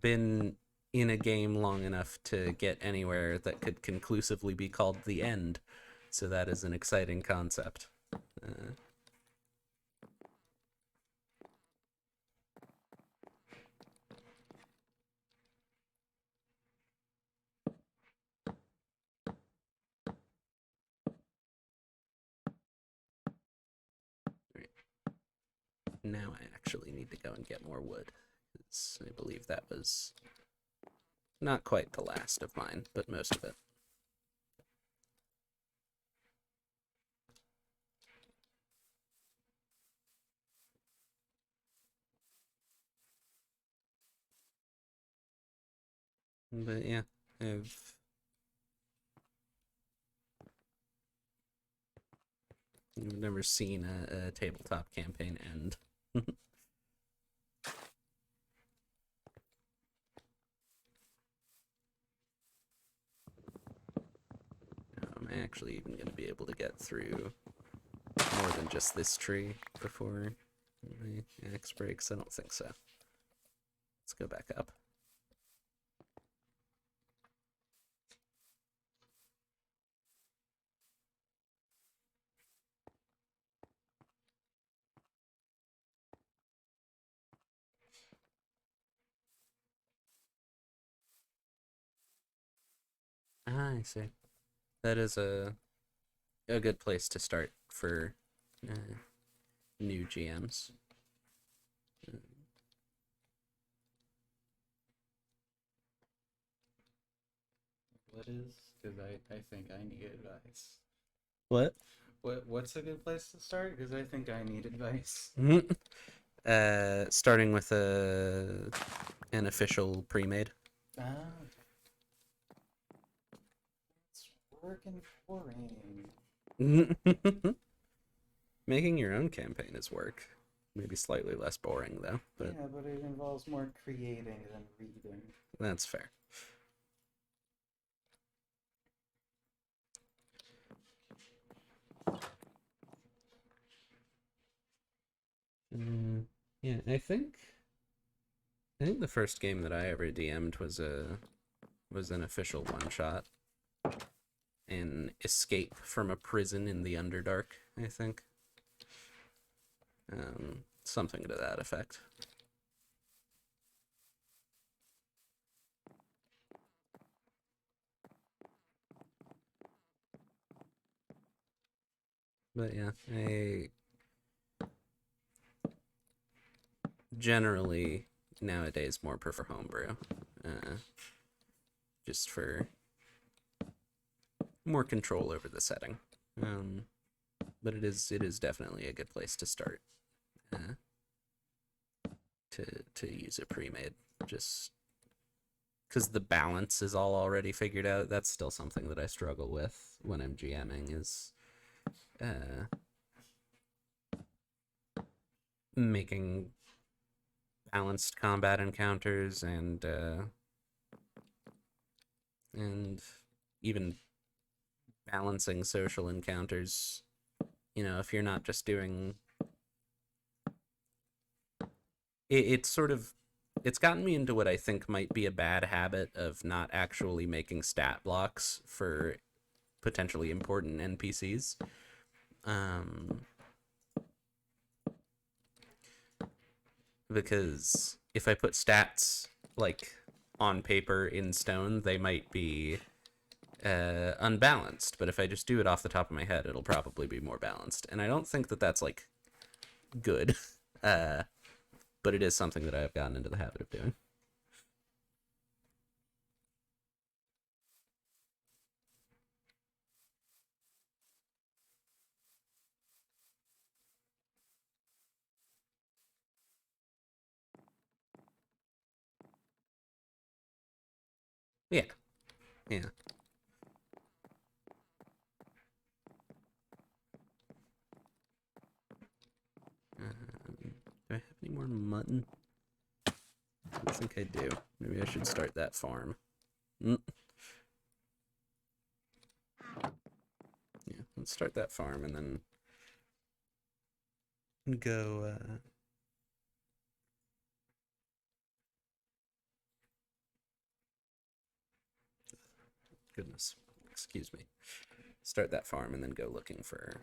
been in a game long enough to get anywhere that could conclusively be called the end, so that is an exciting concept. now I actually need to go and get more wood. 'Cause I believe that was not quite the last of mine, but most of it. But yeah, I've never seen a tabletop campaign end. Am I actually even going to be able to get through more than just this tree before my axe breaks? I don't think so. Let's go back up. Ah, I see. That is a good place to start for new GMs. What is? Because I think I need advice. What? What's a good place to start? Because I think I need advice. Starting with an official pre-made. Ah. It's working boring. Making your own campaign is work. Maybe slightly less boring though, but Yeah, but it involves more creating than reading. that's fair. Yeah, I think the first game that I ever DM'd was an official one shot. An escape from a prison in the Underdark, I think. Something to that effect. But yeah, I generally nowadays more prefer homebrew, just for more control over the setting. But it is definitely a good place to start. Uh, to use a pre-made, just because the balance is all already figured out. That's still something that I struggle with when I'm GMing is making balanced combat encounters and even balancing social encounters. If you're not just doing it's sort of it's gotten me into what I think might be a bad habit of not actually making stat blocks for potentially important NPCs. Because if I put stats like on paper in stone, they might be unbalanced. But if I just do it off the top of my head, it'll probably be more balanced. And I don't think that that's like good. But it is something that I've gotten into the habit of doing. Yeah, yeah. Do I have any more mutton? I think I do. Maybe I should start that farm. Yeah, let's start that farm and then go. Goodness, excuse me. Start that farm and then go looking for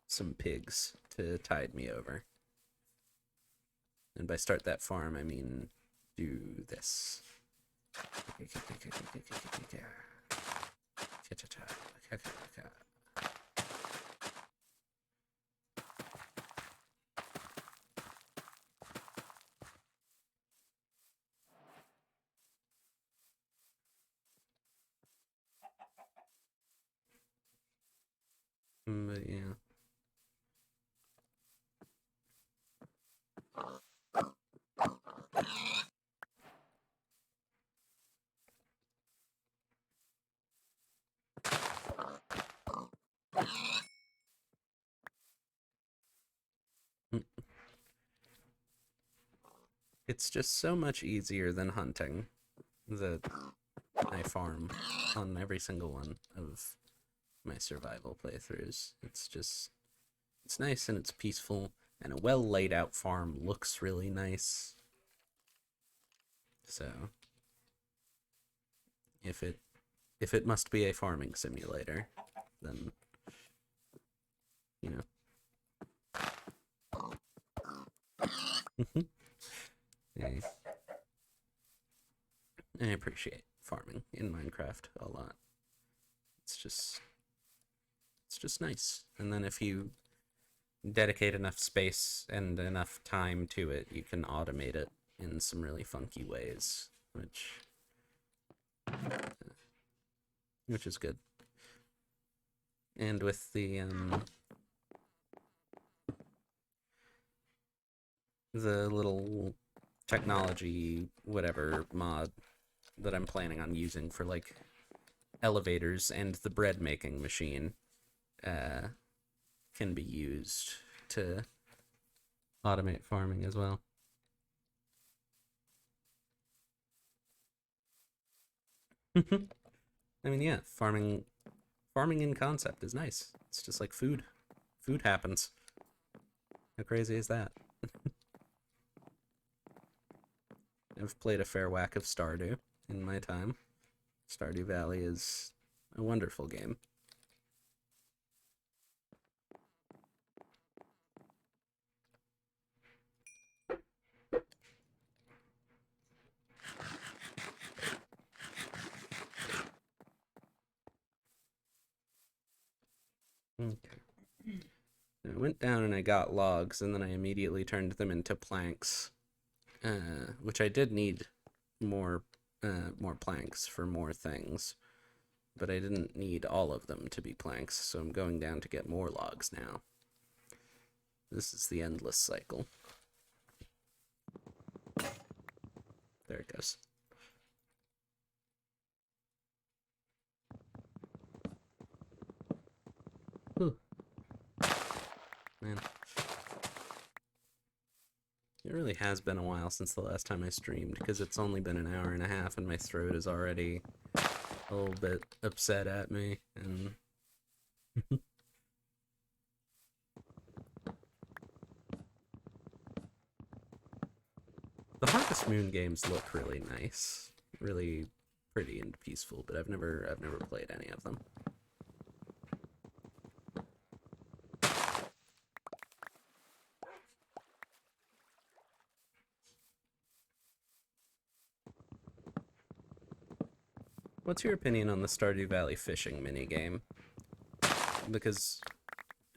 some pigs to tide me over. And by start that farm, I mean do this. But yeah. Mm. It's just so much easier than hunting that I farm on every single one of my survival playthroughs. It's nice and it's peaceful, and a well laid out farm looks really nice. So if it must be a farming simulator, then you know. I, I appreciate farming in Minecraft a lot. It's just it's just nice. And then if you dedicate enough space and enough time to it, you can automate it in some really funky ways, which is good. And with the little technology whatever mod that I'm planning on using for like elevators and the bread making machine, can be used to automate farming as well. I mean, yeah, farming in concept is nice. It's just like food. Food happens. How crazy is that? I've played a fair whack of Stardew in my time. Stardew Valley is a wonderful game. Okay. I went down and I got logs, and then I immediately turned them into planks, which I did need more more planks for more things, but I didn't need all of them to be planks, so I'm going down to get more logs now. This is the endless cycle. There it goes. Ooh. Man. It really has been a while since the last time I streamed, because it's only been an hour and a half and my throat is already a little bit upset at me, and the Harvest Moon games look really nice, really pretty and peaceful, but I've never played any of them. What's your opinion on the Stardew Valley fishing minigame? Because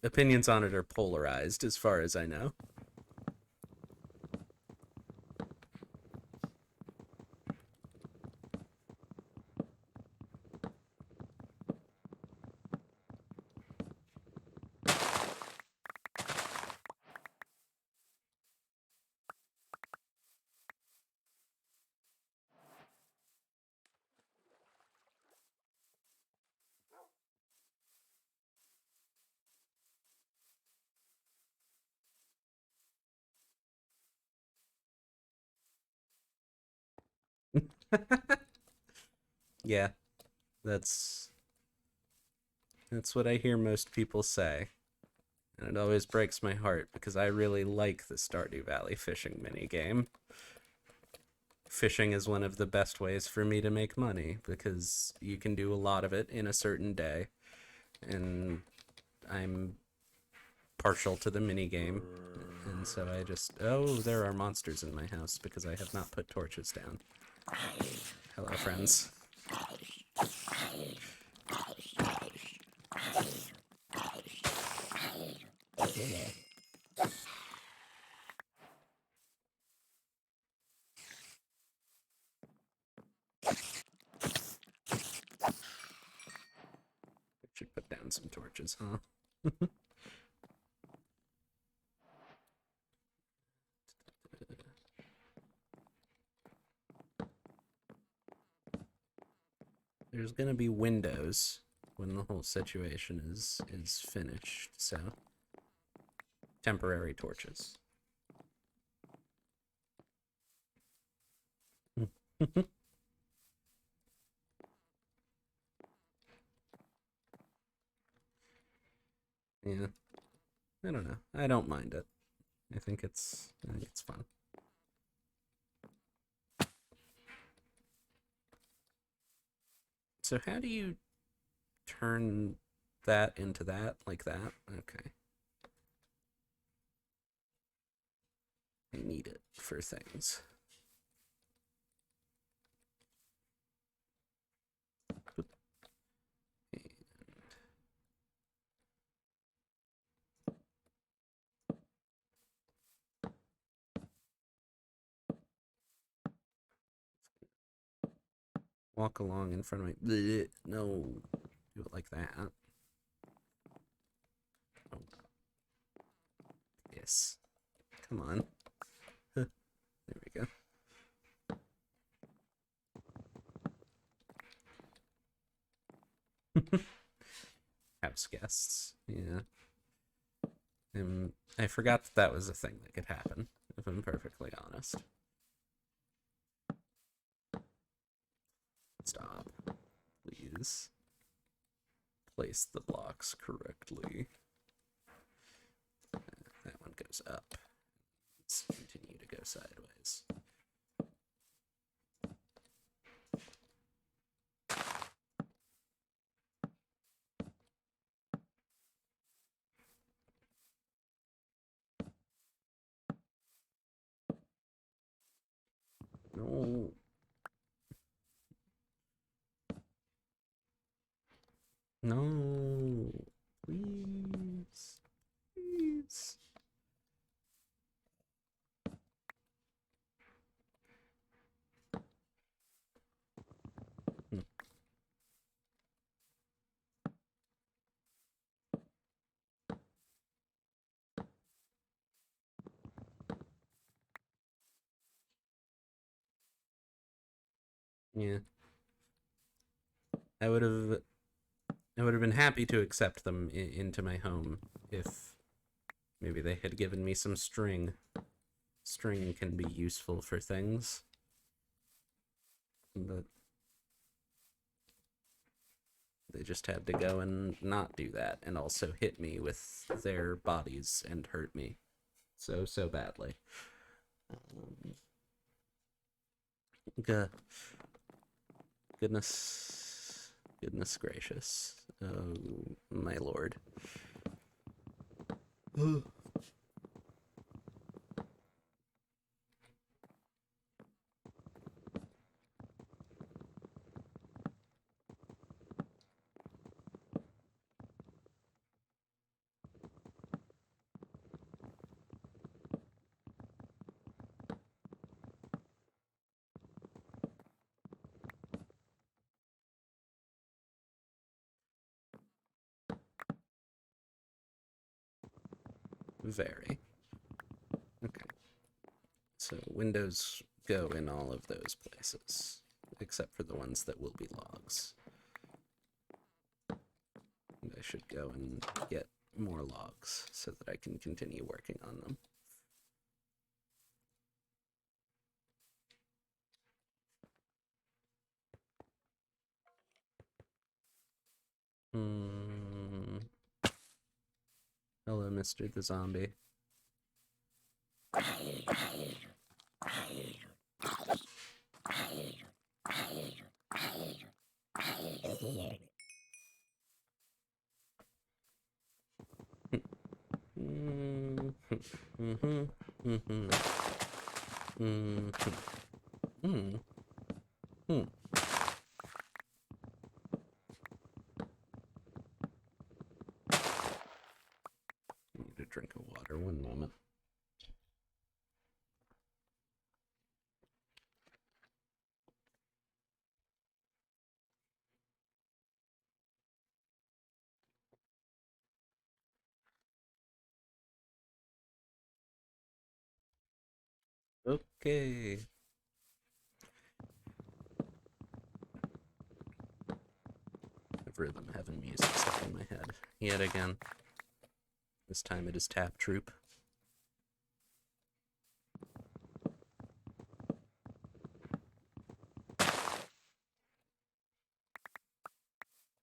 opinions on it are polarized, as far as I know. Yeah, that's that's what I hear most people say. And it always breaks my heart because I really like the Stardew Valley fishing minigame. Fishing is one of the best ways for me to make money because you can do a lot of it in a certain day. And I'm partial to the minigame. And so I just. Oh, there are monsters in my house because I have not put torches down. Hello, friends. I should put down some torches, huh? There's gonna be windows when the whole situation is finished, so temporary torches. Yeah, I don't know. I don't mind it. I think it's fun. So how do you turn that into that like that? Okay. I need it for things. Walk along in front of me. Blech, no. Do it like that. Oh, yes. Come on. There we go. House guests. Yeah. I forgot that was a thing that could happen, if I'm perfectly honest. Stop. Please. Place the blocks correctly. That one goes up. Let's continue to go sideways. No. No. Please. Please. Yeah. I would have been happy to accept them into my home if maybe they had given me some string. String can be useful for things. But they just had to go and not do that and also hit me with their bodies and hurt me so badly. Goodness gracious. Oh, my lord. Very. Okay. So windows go in all of those places, except for the ones that will be logs. And I should go and get more logs so that I can continue working on them. Hmm. Hello, Mr. the Zombie. I need a drink of water. One moment. Okay. I've rhythm having music stuck in my head yet again. This time it is Tap Troop.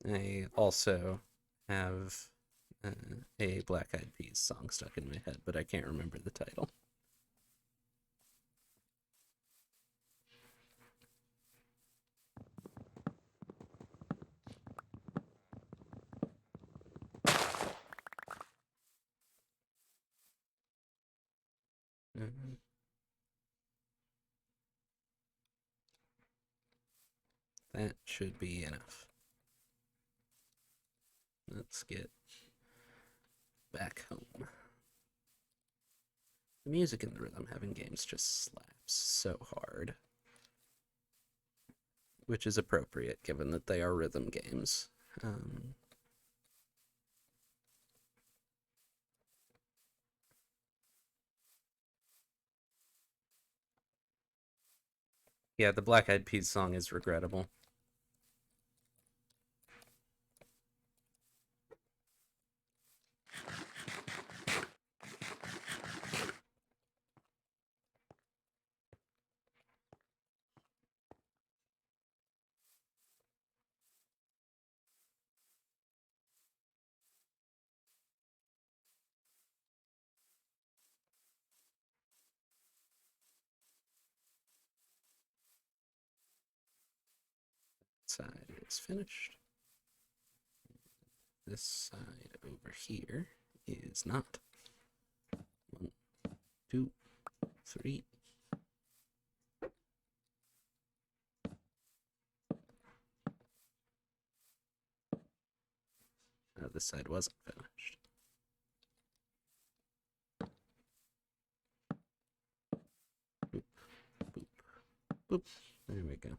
I also have a Black Eyed Peas song stuck in my head, but I can't remember the title. Mhm. That should be enough. Let's get back home. The music in the rhythm having games just slaps so hard. Which is appropriate given that they are rhythm games. Um, yeah, the Black Eyed Peas song is regrettable. Side is finished. This side over here is not. 1, 2, 3. This side wasn't finished. Boop, boop, boop. There we go.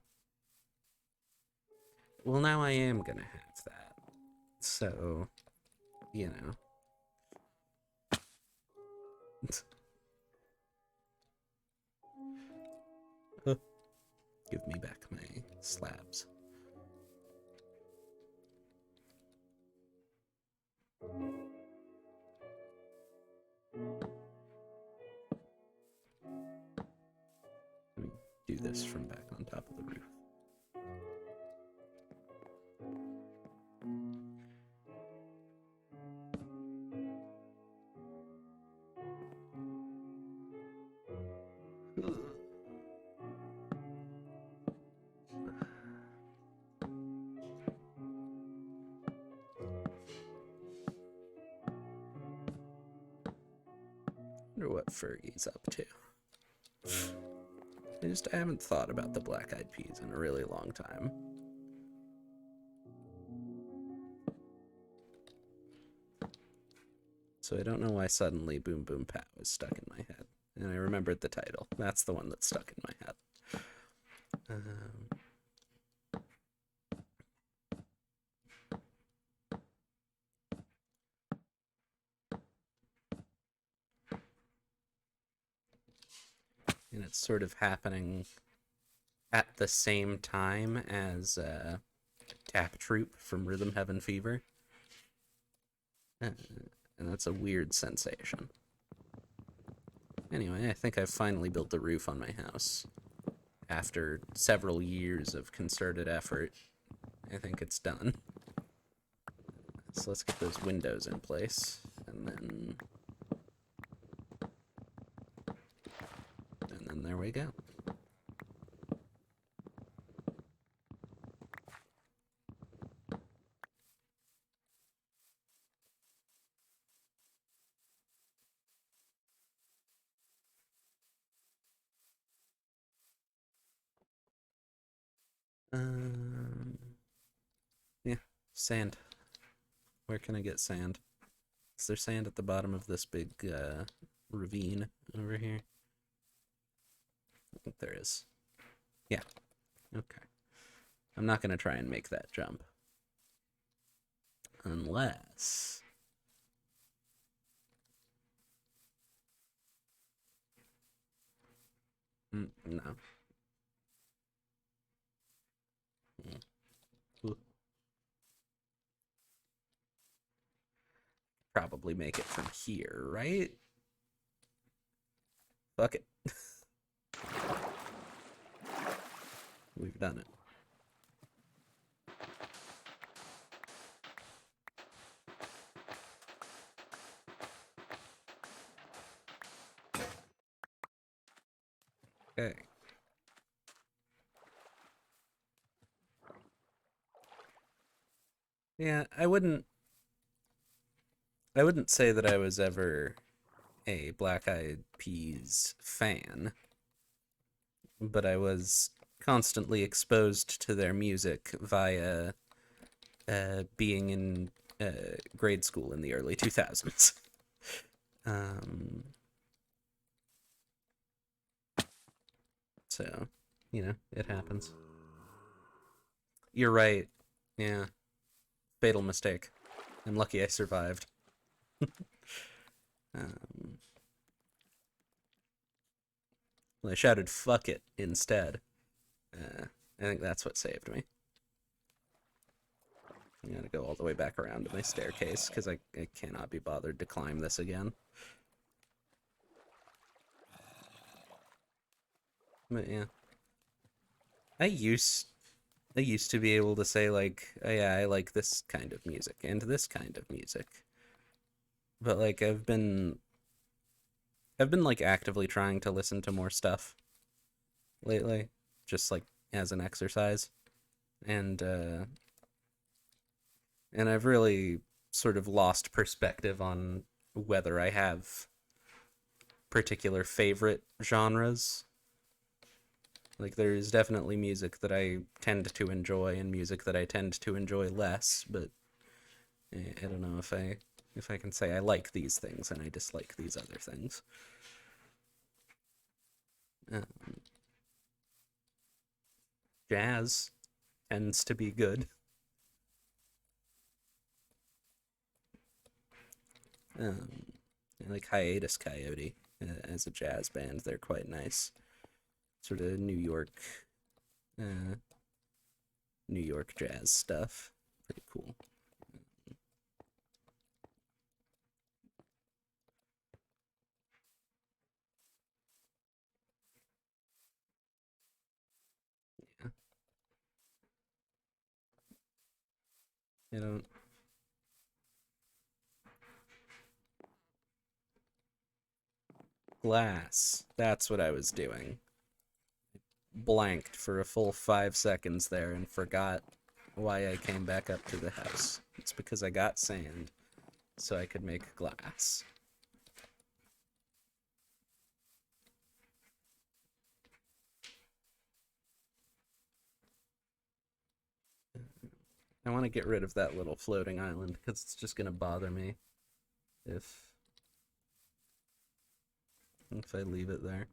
Well, now I am gonna have that. So, you know. Give me back my slabs. Let me do this from back on top of the roof. Wonder what Fergie's up to. I haven't thought about the Black Eyed Peas in a really long time. So I don't know why suddenly Boom Boom Pow is stuck in my head. And I remembered the title. That's the one that's stuck in my head. And it's sort of happening at the same time as Tap Troop from Rhythm Heaven Fever. And that's a weird sensation. Anyway, I think I've finally built the roof on my house. After several years of concerted effort, I think it's done. So let's get those windows in place, and then there we go. Yeah, sand. Where can I get sand? Is there sand at the bottom of this big ravine over here? I think there is. Yeah. Okay. I'm not going to try and make that jump. Unless... No. Ooh. Probably make it from here, right? Fuck it. We've done it. Okay. Yeah, I wouldn't say that I was ever a Black Eyed Peas fan, but I was constantly exposed to their music via being in grade school in the early 2000s. Um, so, it happens. You're right. Yeah, fatal mistake. I'm lucky I survived. Um, well, I shouted "fuck it" instead. I think that's what saved me. I gotta go all the way back around to my staircase because I cannot be bothered to climb this again. But yeah, I used I used to be able to say like, oh, yeah, I like this kind of music and this kind of music. But like I've been like actively trying to listen to more stuff lately, just like as an exercise. And and I've really sort of lost perspective on whether I have particular favorite genres. Like there's definitely music that I tend to enjoy and music that I tend to enjoy less, but I don't know if I can say I like these things and I dislike these other things. Um, Jazz tends to be good. Um, I like Hiatus Coyote as a jazz band. They're quite nice. Sort of uh, New York jazz stuff. Pretty cool. Yeah. I don't Glass. That's what I was doing. Blanked for a full 5 seconds there and forgot why I came back up to the house. It's because I got sand so I could make glass. I want to get rid of that little floating island because it's just going to bother me if if I leave it there.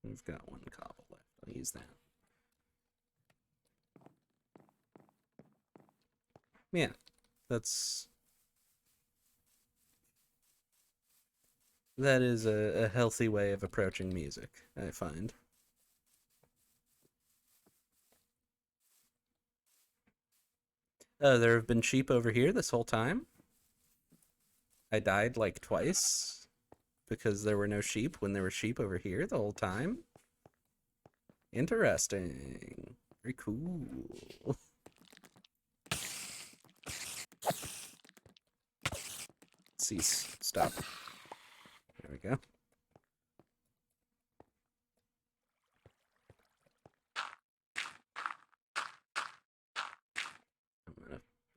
We've got one cobble left. I'll use that. Yeah, that's that is a healthy way of approaching music, I find. There have been sheep over here this whole time. I died like twice because there were no sheep when there were sheep over here the whole time. Interesting. Very cool. Cease. Stop. There we go.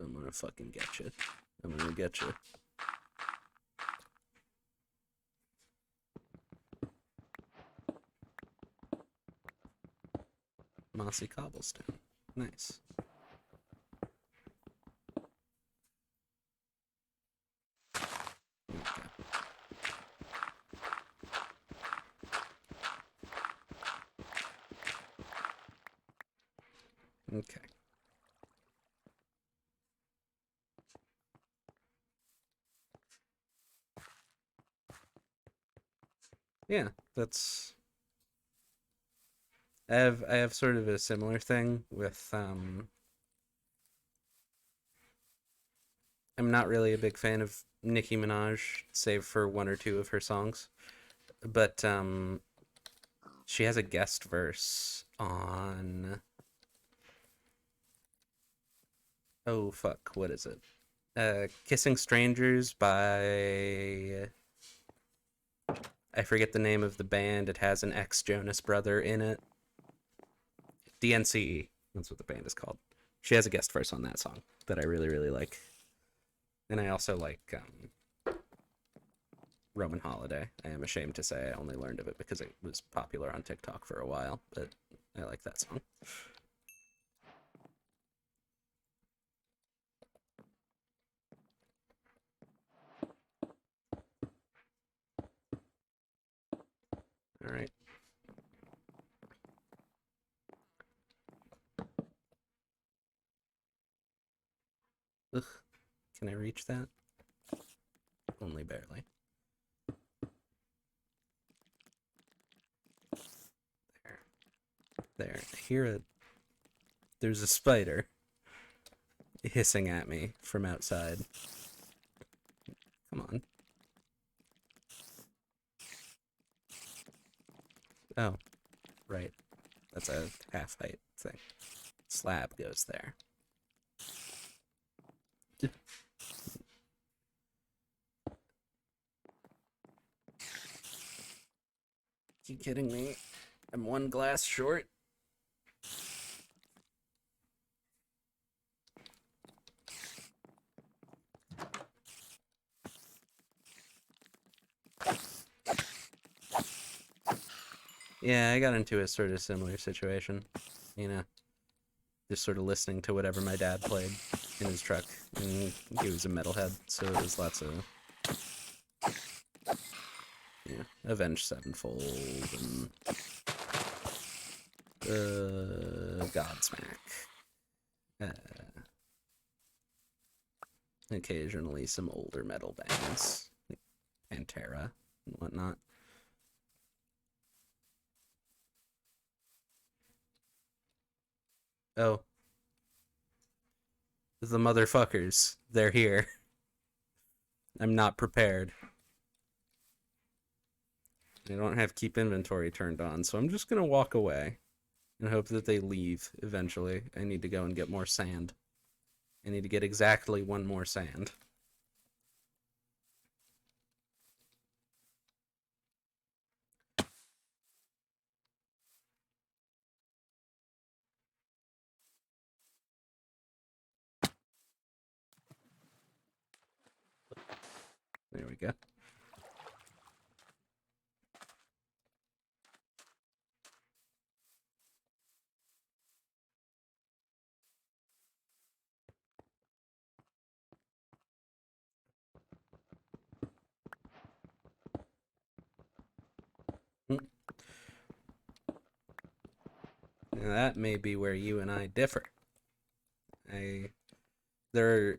I'm gonna fucking get you. I'm gonna get you. Mossy cobblestone. Nice. Okay. Yeah, that's I have sort of a similar thing with I'm not really a big fan of Nicki Minaj, save for one or two of her songs. But she has a guest verse on, oh fuck, what is it? Kissing Strangers by, I forget the name of the band. It has an ex Jonas brother in it. DNCE. That's what the band is called. She has a guest verse on that song that I really, really like. And I also like Roman Holiday. I am ashamed to say I only learned of it because it was popular on TikTok for a while, but I like that song. All right. Ugh. Can I reach that? Only barely. There. There. I hear a. There's a spider hissing at me from outside. Come on. Oh, right. That's a half height thing. Slab goes there. You kidding me? I'm one glass short. Yeah, I got into a sort of similar situation. You know, just sort of listening to whatever my dad played in his truck. And he was a metalhead, so it was lots of, Avenged Sevenfold and Godsmack. Uh, Occasionally some older metal bands, like Pantera and whatnot. Oh, the motherfuckers. They're here. I'm not prepared. I don't have keep inventory turned on, so I'm just gonna walk away and hope that they leave eventually. I need to go and get more sand. I need to get exactly one more sand. There we go. Now that may be where you and I differ. I there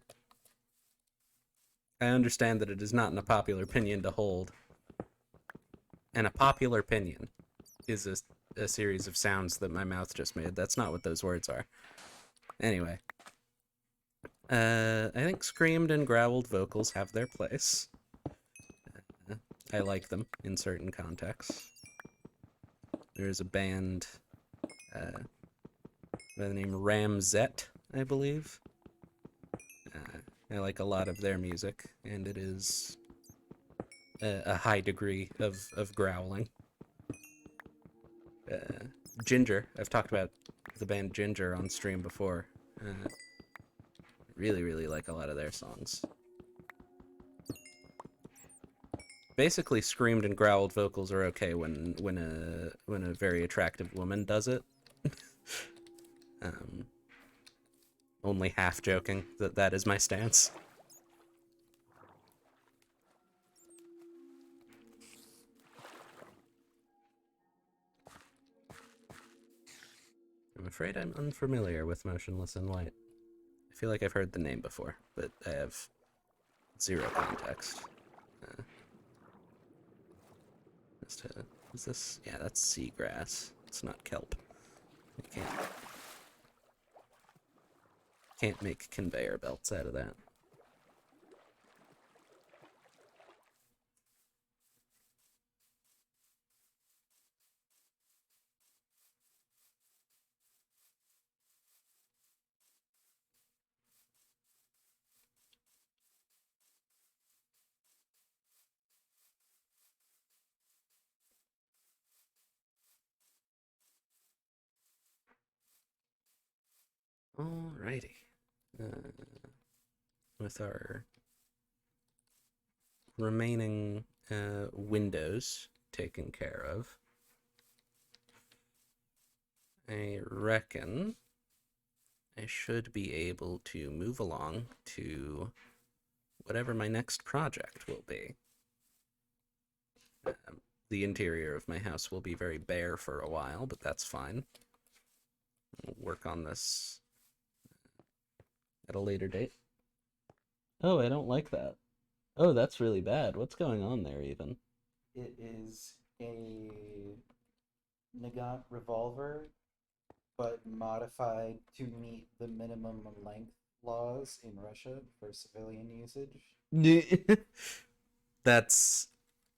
I understand that it is not an popular opinion to hold. And a popular opinion is a series of sounds that my mouth just made. That's not what those words are. Anyway, I think screamed and growled vocals have their place. I like them in certain contexts. There's a band uh, by the name Ramzet, I believe. I like a lot of their music, and it is a high degree of growling. Ginger, I've talked about the band Ginger on stream before. Really, really like a lot of their songs. Basically, screamed and growled vocals are okay when a very attractive woman does it. um, Only half joking that is my stance. I'm afraid I'm unfamiliar with Motionless in White. I feel like I've heard the name before, but I have zero context. Is this? Yeah, that's seagrass. It's not kelp. You can't make conveyor belts out of that. Alrighty. With our remaining windows taken care of, I reckon I should be able to move along to whatever my next project will be. The interior of my house will be very bare for a while, but that's fine. We'll work on this at a later date. Oh, I don't like that. Oh, that's really bad. What's going on there, even? It is a Nagant revolver, but modified to meet the minimum length laws in Russia for civilian usage. That's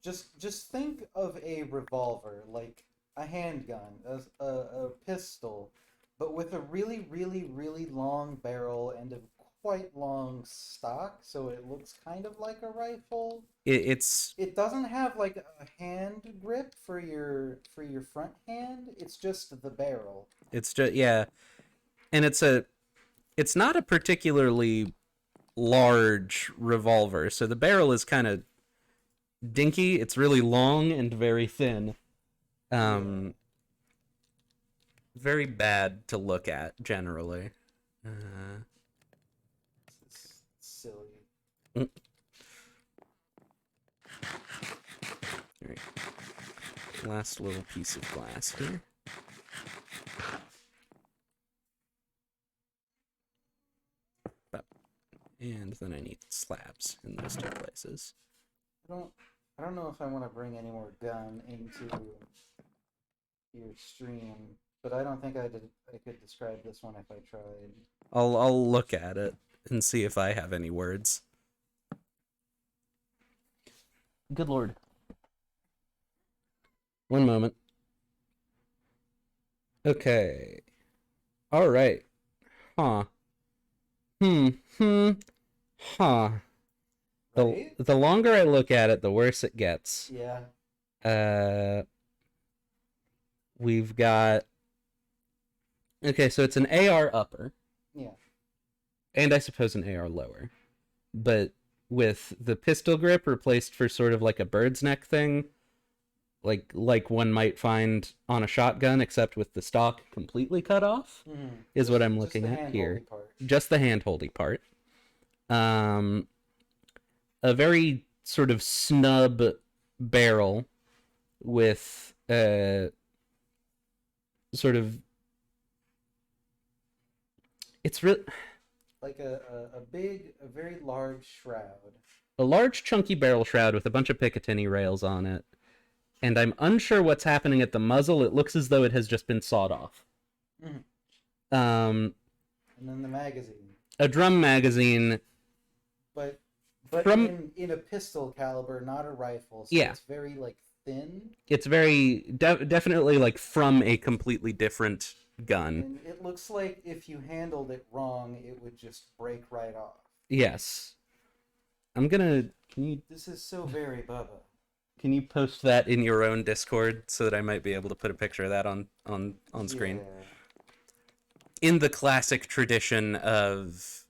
Just think of a revolver like a handgun, a pistol, but with a really, really, really long barrel and a quite long stock, so it looks kind of like a rifle. it's It doesn't have like a hand grip for your front hand. It's just the barrel. it's just yeah, and it's not a particularly large revolver, so the barrel is kind of dinky. It's really long and very thin. Um, very bad to look at generally. It's silly. All right. Last little piece of glass here. And then I need slabs in those two places. I don't know if I want to bring any more gun into your stream, but I don't think I could describe this one if I tried. I'll look at it and see if I have any words. Good lord. One moment. Okay. All right. Huh. Huh. Right? The longer I look at it, the worse it gets. Yeah. We've got. Okay, so it's an AR upper. Yeah. And I suppose an AR lower. But with the pistol grip replaced for sort of like a bird's neck thing, like one might find on a shotgun, except with the stock completely cut off, is what I'm looking at here. Part. Just the handholdy part. A very sort of snub barrel with sort of. It's really like a very large shroud. A large chunky barrel shroud with a bunch of Picatinny rails on it. And I'm unsure what's happening at the muzzle. It looks as though it has just been sawed off. And then the magazine. A drum magazine. But from, in a pistol caliber, not a rifle. So yeah. It's very like thin. It's very definitely like from a completely different gun. And it looks like if you handled it wrong, it would just break right off. Yes. I'm gonna. This is so very Bubba. Can you post that in your own Discord so that I might be able to put a picture of that on screen? Yeah. In the classic tradition of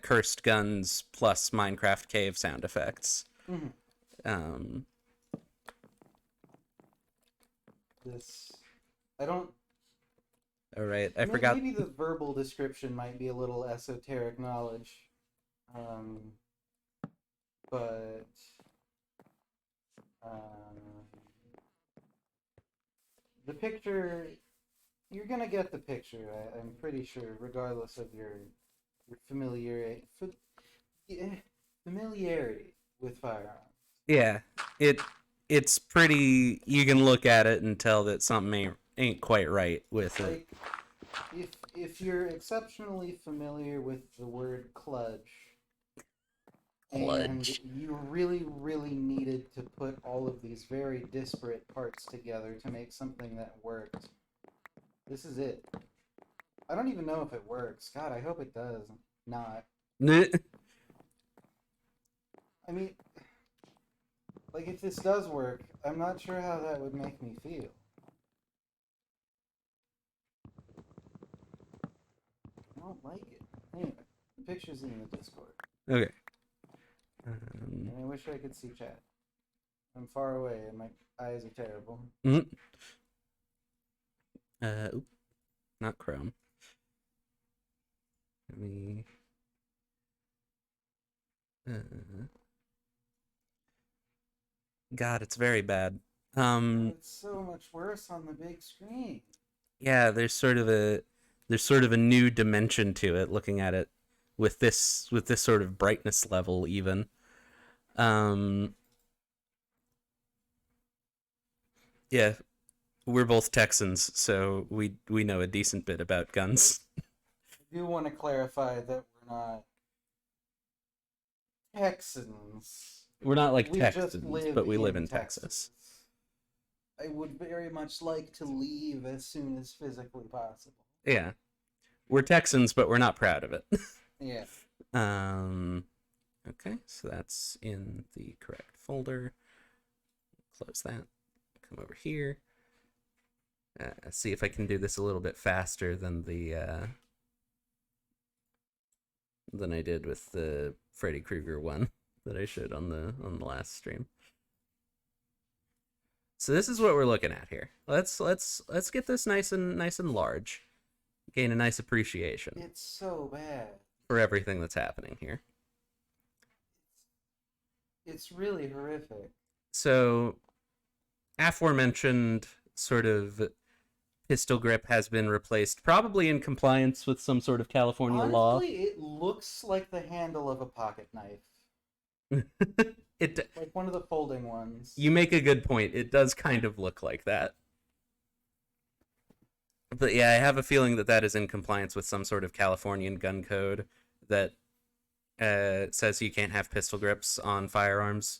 cursed guns plus Minecraft cave sound effects. This, I don't. All right, I forgot. Maybe the verbal description might be a little esoteric knowledge, but the picture, you're gonna get the picture. I'm pretty sure, regardless of your familiarity with firearms. Yeah, it it's pretty. You can look at it and tell that something ain't quite right with it. Like, if you're exceptionally familiar with the word kludge, and Kludge. you really, really needed to put all of these very disparate parts together to make something that worked, this is it. I don't even know if it works. God, I hope it does not. I mean, like, if this does work, I'm not sure how that would make me feel. I don't like it. Anyway, the picture's in the Discord. Okay. And I wish I could see chat. I'm far away and my eyes are terrible. Mm-hmm. Not Chrome. Let me. God, it's very bad. It's so much worse on the big screen. Yeah, there's sort of a new dimension to it. Looking at it with this sort of brightness level, even. Yeah, we're both Texans, so we know a decent bit about guns. I do want to clarify that we're not Texans. We're not like We just Texans, live but we live in in Texas. I would very much like to leave as soon as physically possible. Yeah, we're Texans, but we're not proud of it. Yeah. Okay, so that's in the correct folder. Close that. Come over here. See if I can do this a little bit faster than than I did with the Freddy Krueger one that I showed on the last stream. So this is what we're looking at here. Let's get this nice and large. Gain a nice appreciation. It's so bad. For everything that's happening here. It's really horrific. So, aforementioned sort of pistol grip has been replaced, probably in compliance with some sort of California law. Honestly, it looks like the handle of a pocket knife. Like one of the folding ones. You make a good point. It does kind of look like that. But yeah, I have a feeling that is in compliance with some sort of Californian gun code that says you can't have pistol grips on firearms.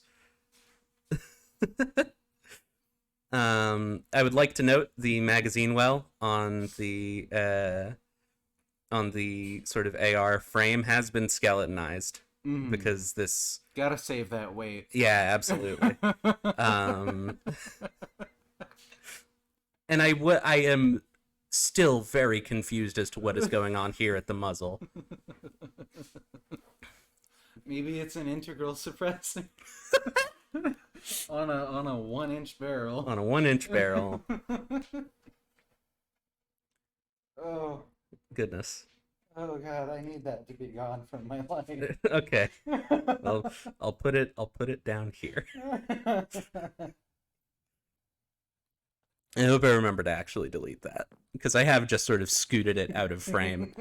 I would like to note the magazine well on the sort of AR frame has been skeletonized because this gotta save that weight. Yeah, absolutely. And I am still very confused as to what is going on here at the muzzle. Maybe it's an integral suppressor. on a 1-inch barrel. On a 1-inch barrel. Oh. Goodness. Oh god, I need that to be gone from my life. Okay. Well, I'll put it down here. I hope I remember to actually delete that, because I have just sort of scooted it out of frame.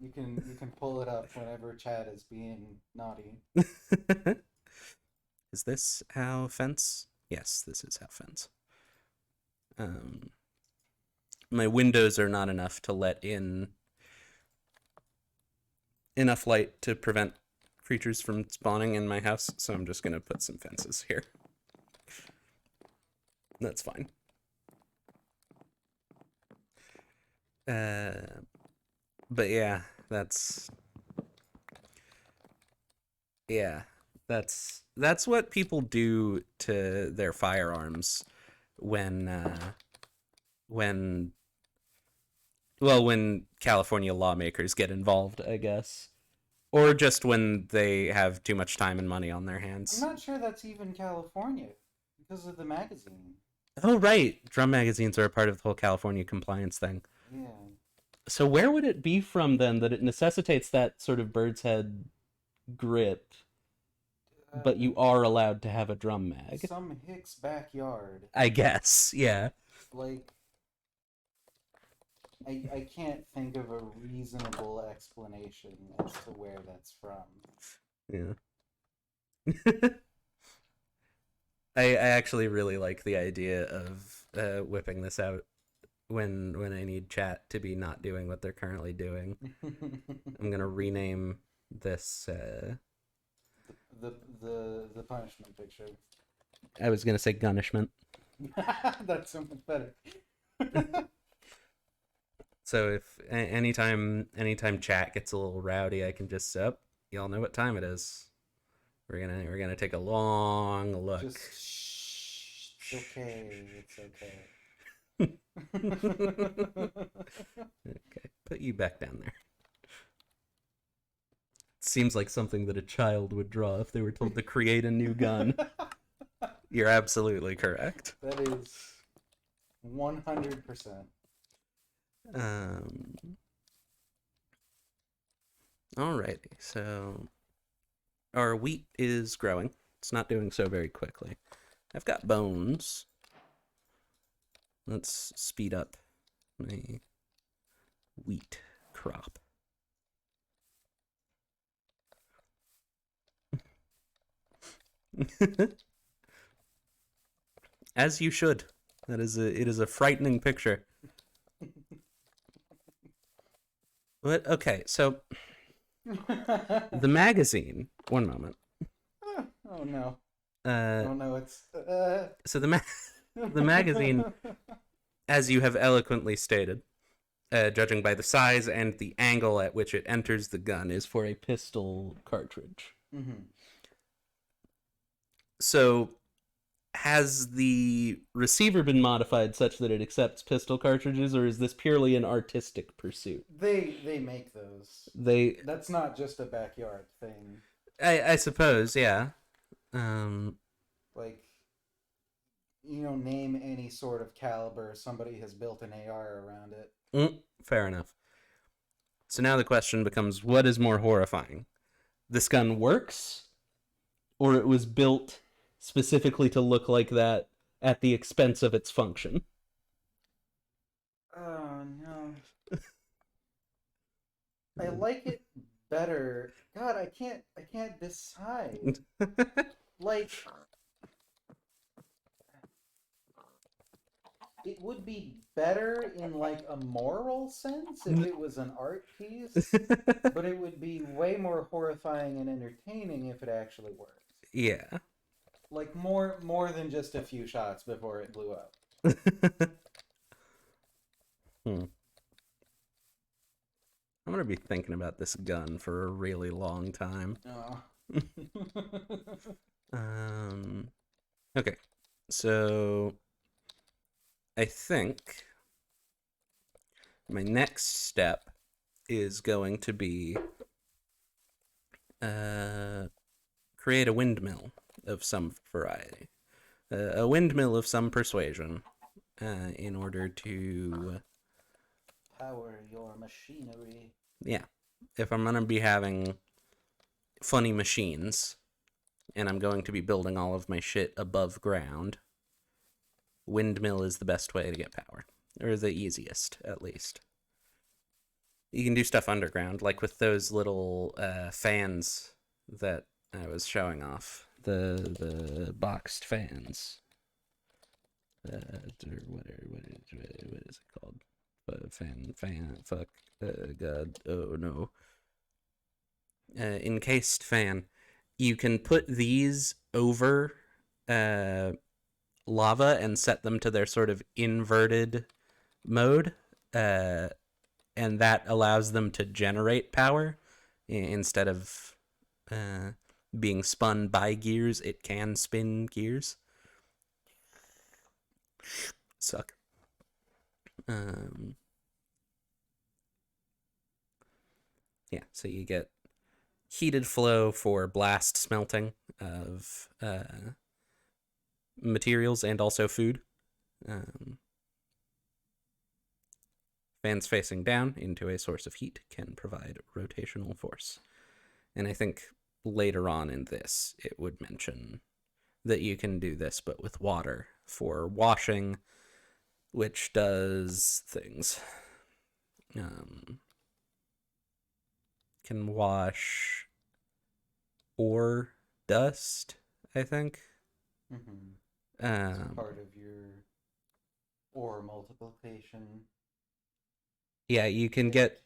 You can pull it up whenever Chad is being naughty. Is this how fence? Yes, this is how fence. My windows are not enough to let in enough light to prevent creatures from spawning in my house, so I'm just gonna put some fences here. That's fine. But yeah, that's what people do to their firearms when California lawmakers get involved, I guess. Or just when they have too much time and money on their hands. I'm not sure that's even California because of the magazine. Oh, right. Drum magazines are a part of the whole California compliance thing. Yeah. So where would it be from, then, that it necessitates that sort of bird's head grip, but you are allowed to have a drum mag? Some hick's backyard. I guess, yeah. Like, I can't think of a reasonable explanation as to where that's from. Yeah. I actually really like the idea of whipping this out when I need chat to be not doing what they're currently doing. I'm gonna rename this. the the punishment picture. I was gonna say gunishment. That's so much better. So if anytime chat gets a little rowdy, I can just y'all know what time it is. We're gonna take a long look. Just shh. It's okay. It's okay. Okay, put you back down there. Seems like something that a child would draw if they were told to create a new gun. You're absolutely correct. That is 100%. Um. Alrighty, so our wheat is growing. It's not doing so very quickly. I've got bones. Let's speed up my wheat crop. As you should. It is a frightening picture. But okay, so the magazine. One moment. Oh no. Uh, Oh no, it's so the magazine, as you have eloquently stated, judging by the size and the angle at which it enters the gun, is for a pistol cartridge. Mm-hmm. So, has the receiver been modified such that it accepts pistol cartridges, or is this purely an artistic pursuit? They make those. They, That's not just a backyard thing. I suppose, yeah. Like, name any sort of caliber, somebody has built an AR around it. Fair enough. So now the question becomes, what is more horrifying? This gun works, or it was built specifically to look like that at the expense of its function? Oh no. I like it better. God, I can't decide. Like, it would be better in like a moral sense if it was an art piece, but it would be way more horrifying and entertaining if it actually worked. Yeah. Like more than just a few shots before it blew up. I'm gonna be thinking about this gun for a really long time. Oh. Okay. So I think my next step is going to be create a windmill of some variety, a windmill of some persuasion, in order to Power your machinery. yeah. If I'm gonna be having funny machines, and I'm going to be building all of my shit above ground, windmill is the best way to get power, or the easiest, at least. You can do stuff underground, like with those little fans that I was showing off, the boxed fans. What is it called? Fuck, God, oh no. Encased fan. You can put these over lava and set them to their sort of inverted mode, and that allows them to generate power instead of being spun by gears. It can spin gears. Suck. Yeah, so you get heated flow for blast smelting of materials and also food. Fans facing down into a source of heat can provide rotational force. And I think later on in this, it would mention that you can do this, but with water for washing, which does things. Can wash ore dust, I think. Mm-hmm. as Um, part of your ore multiplication yeah, you can rate. get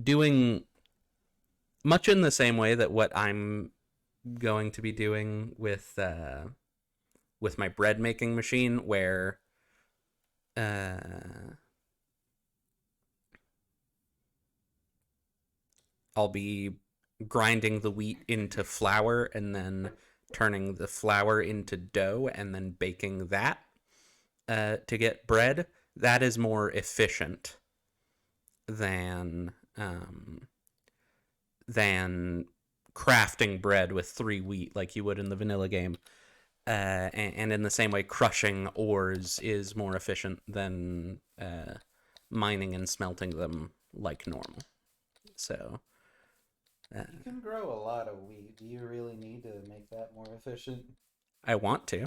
doing much in the same way that what I'm going to be doing with my bread making machine, where uh, I'll be grinding the wheat into flour and then turning the flour into dough and then baking that to get bread. That is more efficient than than crafting bread with 3 wheat like you would in the vanilla game. And in the same way, crushing ores is more efficient than mining and smelting them like normal. So You can grow a lot of wheat. Do you really need to make that more efficient? I want to.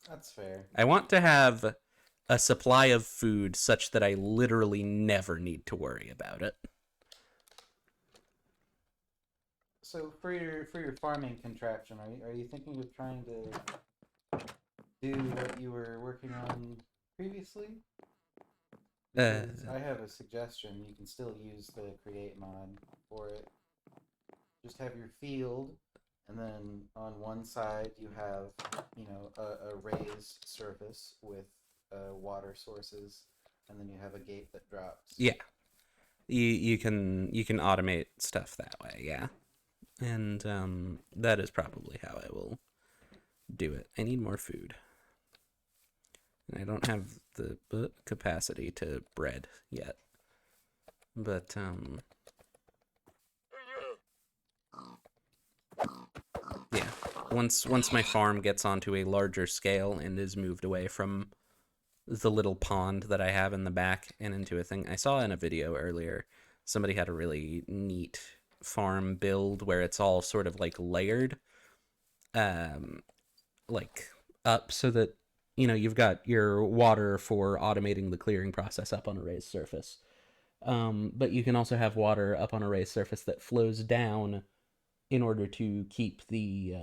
That's fair. I want to have a supply of food such that I literally never need to worry about it. So for your farming contraption, are you thinking of trying to do what you were working on previously? Uh, Because I have a suggestion. You can still use the create mod for it. Just have your field, and then on one side you have, a raised surface with water sources, and then you have a gate that drops. yeah, you can automate stuff that way. Yeah, and that is probably how I will do it. I need more food. And I don't have the capacity to bread yet. But yeah, once my farm gets onto a larger scale and is moved away from the little pond that I have in the back and into a thing. I saw in a video earlier somebody had a really neat farm build where it's all sort of like layered, um, like up so that you've got your water for automating the clearing process up on a raised surface. But you can also have water up on a raised surface that flows down in order to keep the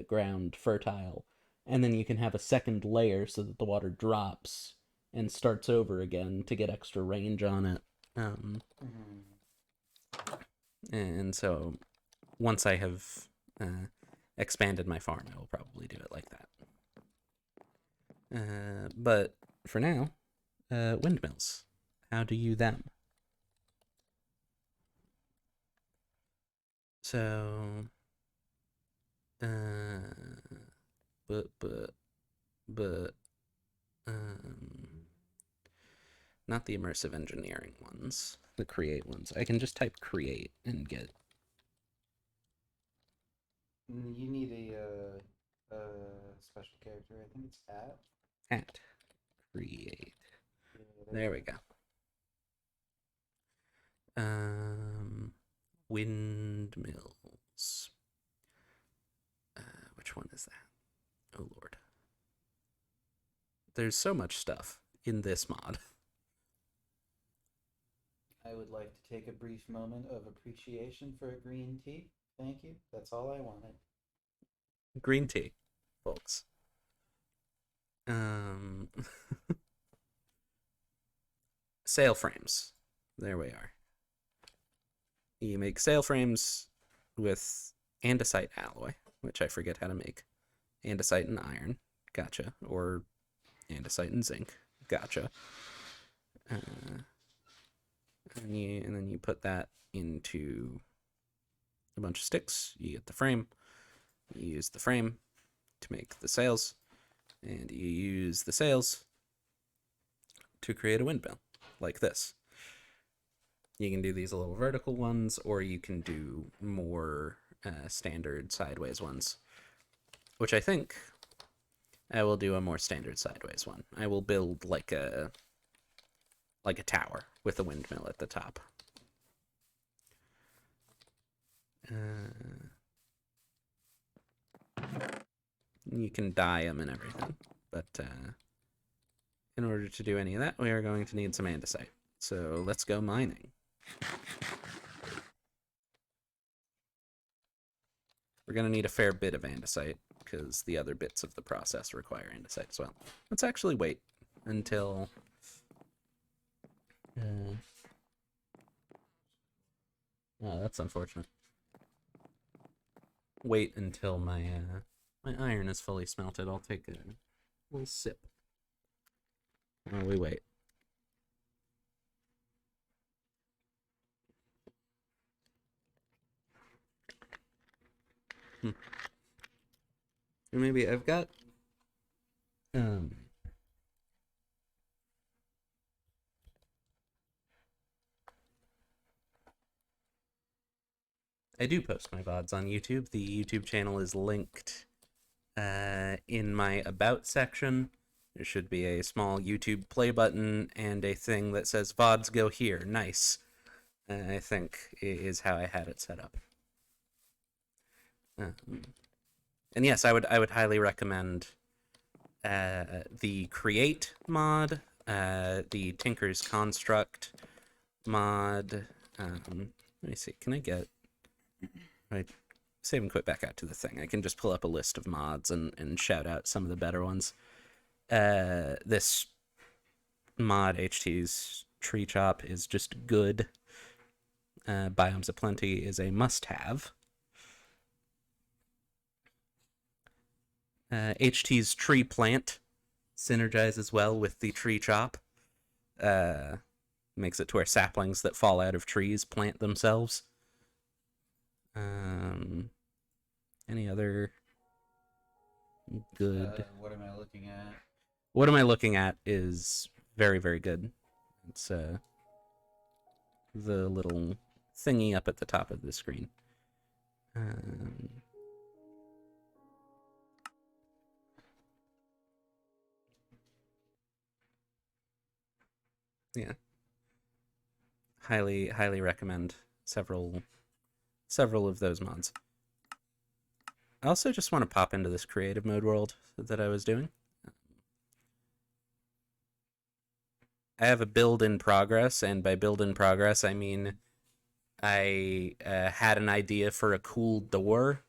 ground fertile, and then you can have a second layer so that the water drops and starts over again to get extra range on it. Um, Mm-hmm. and so once I have expanded my farm, I will probably do it like that. But for now, windmills. How do you them? So, uh, but um, not the immersive engineering ones, the create ones. I can just type create and get You need a special character. I think it's at create. Yeah, there you There we go. go. Um, Windmills. Which one is that? Oh lord, there's so much stuff in this mod. I would like to take a brief moment of appreciation for a green tea. Thank you. That's all I wanted. Green tea, folks. Um, sail frames. There we are. You make sail frames with andesite alloy, which I forget how to make. Andesite and iron. Gotcha. Or andesite and zinc. Gotcha. Uh, and then you put that into a bunch of sticks. You get the frame. You use the frame to make the sails. And you use the sails to create a windmill, like this. You can do these little vertical ones, or you can do more standard sideways ones, which I think I will do a more standard sideways one. I will build like a tower with a windmill at the top. Uh, you can dye them and everything, but in order to do any of that, we are going to need some andesite. So let's go mining. we're going to need a fair bit of andesite, because the other bits of the process require andesite as well. Let's actually wait until... oh, that's unfortunate. Wait until my iron is fully smelted. I'll take a little sip while we wait. Or maybe I've got I do post my VODs on YouTube. The YouTube channel is linked in my About section. There should be a small YouTube play button and a thing that says VODs go here. Nice. I think is how I had it set up. And yes, I would highly recommend the Create mod, the Tinker's Construct mod. Let me see. Can I get... I save and quit back out to the thing. I can just pull up a list of mods and shout out some of the better ones. This mod, HT's Tree Chop, is just good. Biomes of Plenty is a must-have. HT's Tree Plant synergizes well with the Tree Chop. Makes it to where saplings that fall out of trees plant themselves. Any other good... what am I looking at? What am I looking at is very, very good. It's the little thingy up at the top of the screen. Yeah. Highly recommend several of those mods. I also just want to pop into this creative mode world that I was doing. I have a build in progress, and by build in progress, I mean I had an idea for a cool door,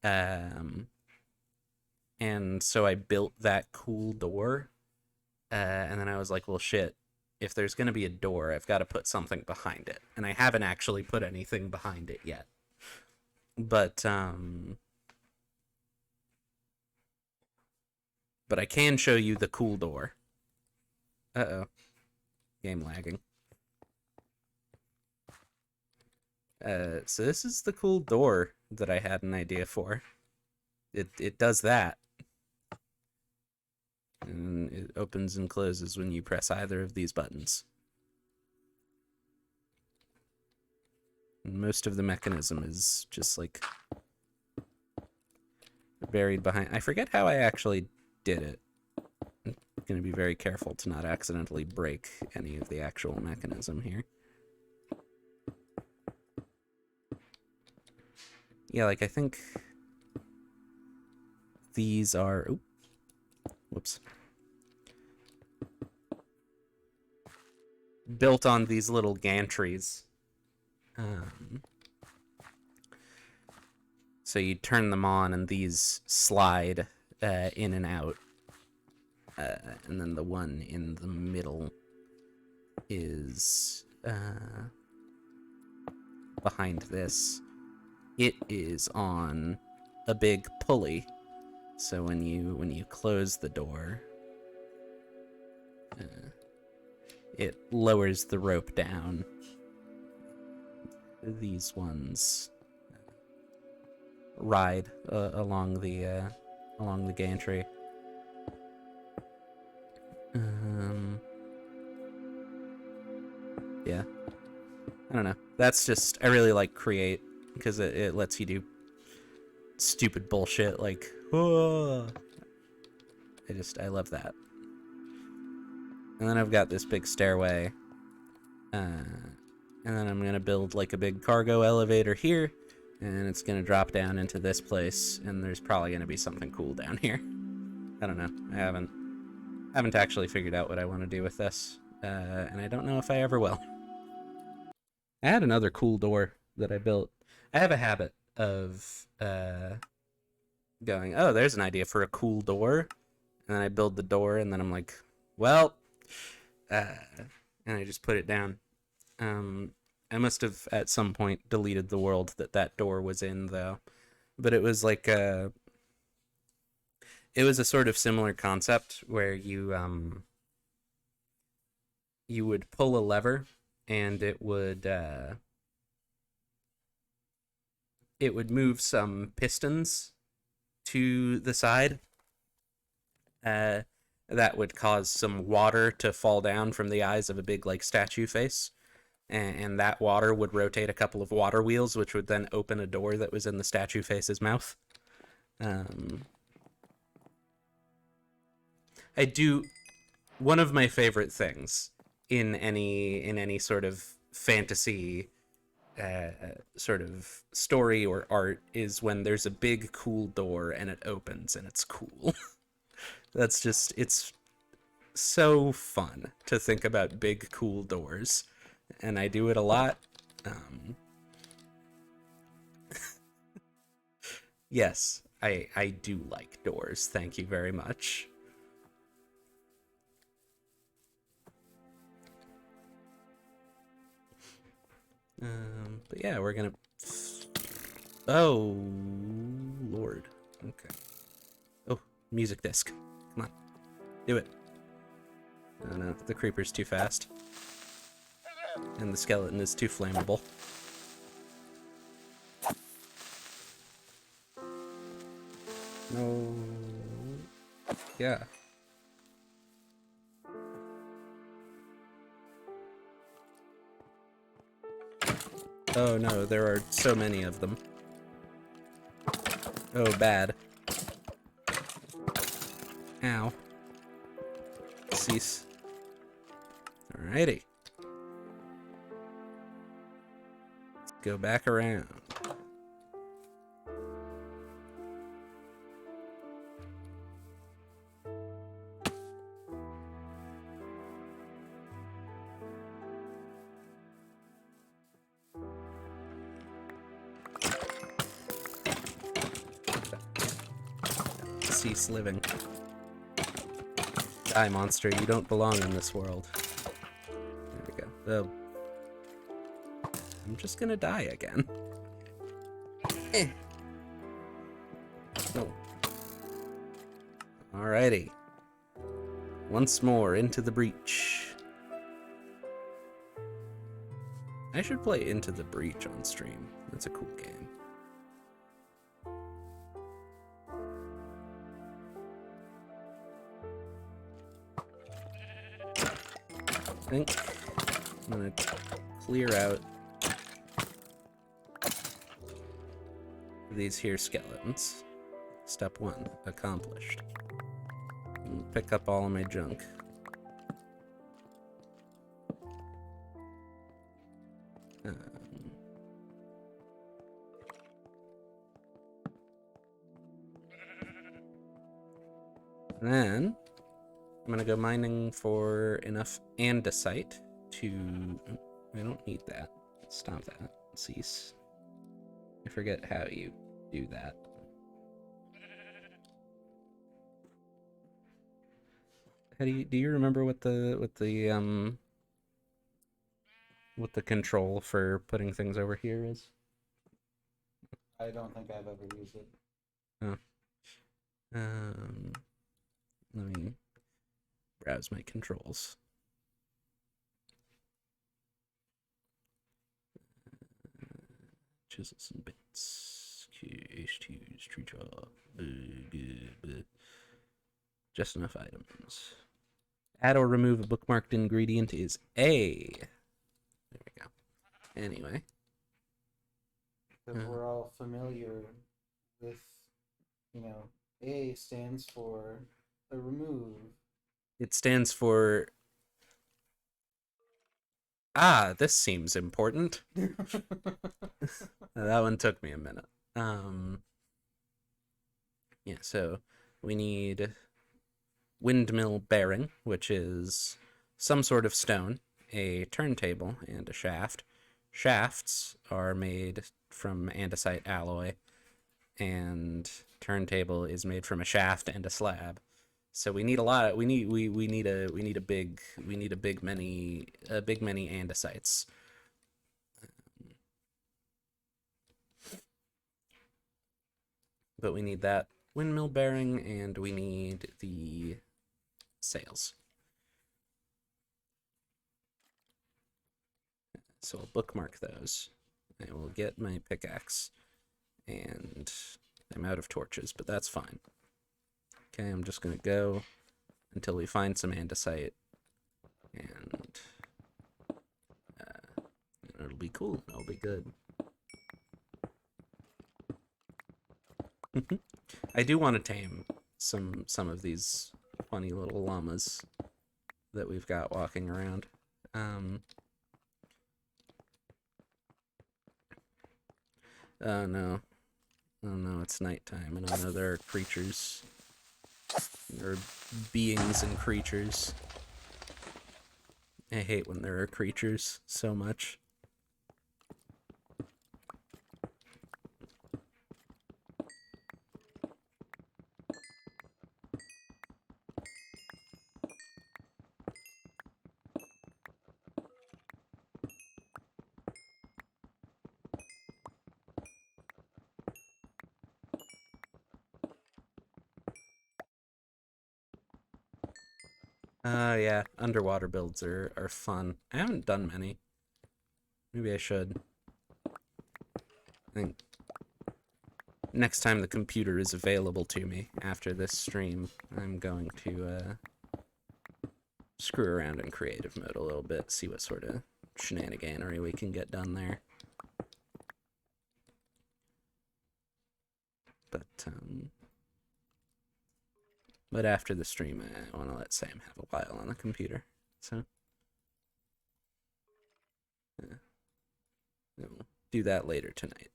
and so I built that cool door, and then I was like, well, shit, if there's going to be a door, I've got to put something behind it, and I haven't actually put anything behind it yet. But I can show you the cool door. Uh-oh. Game lagging. So this is the cool door that I had an idea for. It does that. And it opens and closes when you press either of these buttons. And most of the mechanism is just like buried behind. I forget how I actually did it. I'm going to be very careful to not accidentally break any of the actual mechanism here. Yeah, like I think these are... Ooh, whoops. Built on these little gantries. So you turn them on and these slide in and out. And then the one in the middle is behind this. It is on a big pulley. So when you close the door, it lowers the rope down. These ones ride along the gantry. Yeah, I don't know. That's just, I really like Create because it lets you do stupid bullshit like, oh. I love that. And then I've got this big stairway. And then I'm gonna build like a big cargo elevator here, and it's gonna drop down into this place, and there's probably gonna be something cool down here. I don't know. I haven't actually figured out what I want to do with this, and I don't know if I ever will. I had another cool door that I built. I have a habit of going, oh, there's an idea for a cool door. And then I build the door, and then I'm like, well, and I just put it down. I must have at some point deleted the world that door was in, though. But it was like it was a sort of similar concept where you would pull a lever, and it would move some pistons to the side. Uh, that would cause some water to fall down from the eyes of a big like statue face, and that water would rotate a couple of water wheels, which would then open a door that was in the statue face's mouth. Um, I do one of my favorite things in any sort of fantasy sort of story or art is when there's a big cool door and it opens and it's cool. That's just it's so fun to think about big cool doors, and I do it a lot. Um, yes, I do like doors. Thank you very much. But yeah, we're gonna. Oh Lord. Okay. Oh, music disc. Come on, do it. Oh no, the creeper's too fast, and the skeleton is too flammable. No. Yeah. Oh no, there are so many of them. Oh, bad. Ow. Cease. Alrighty. Let's go back around. Cease living. Die, monster. You don't belong in this world. There we go. Oh. I'm just gonna die again. Eh. Oh. Alrighty. Once more into the breach. I should play Into the Breach on stream. That's a cool game. I think I'm gonna clear out these here skeletons. Step 1 accomplished. And pick up all of my junk. Then I'm gonna go mining for enough andesite to. I don't need that. Stop that. Cease. I forget how you do that. How do you remember what the control for putting things over here is? I don't think I've ever used it. Oh. Let me browse my controls. Chisels and bits. H2's tree chop. Just enough items. Add or remove a bookmarked ingredient is A. There we go. Anyway. Because we're all familiar with, A stands for a remove. It stands for. Ah, this seems important. That one took me a minute. Yeah, so we need windmill bearing, which is some sort of stone, a turntable, and a shaft. shafts are made from andesite alloy, and turntable is made from a shaft and a slab. So we need a lot of, we need a big many andesites. But we need that windmill bearing, and we need the sails. So I'll bookmark those. I will get my pickaxe, and I'm out of torches, but that's fine. Okay, I'm just gonna go until we find some andesite, and it'll be cool. It'll be good. I do want to tame some of these funny little llamas that we've got walking around. Oh no. Oh no, it's nighttime, and I know there are creatures. There are beings and creatures. I hate when there are creatures so much. Yeah, underwater builds are fun. I haven't done many. Maybe I should. I think next time the computer is available to me after this stream, I'm going to screw around in creative mode a little bit, see what sort of shenaniganery we can get done there. But after the stream, I want to let Sam have a while on the computer. So we'll do that later tonight.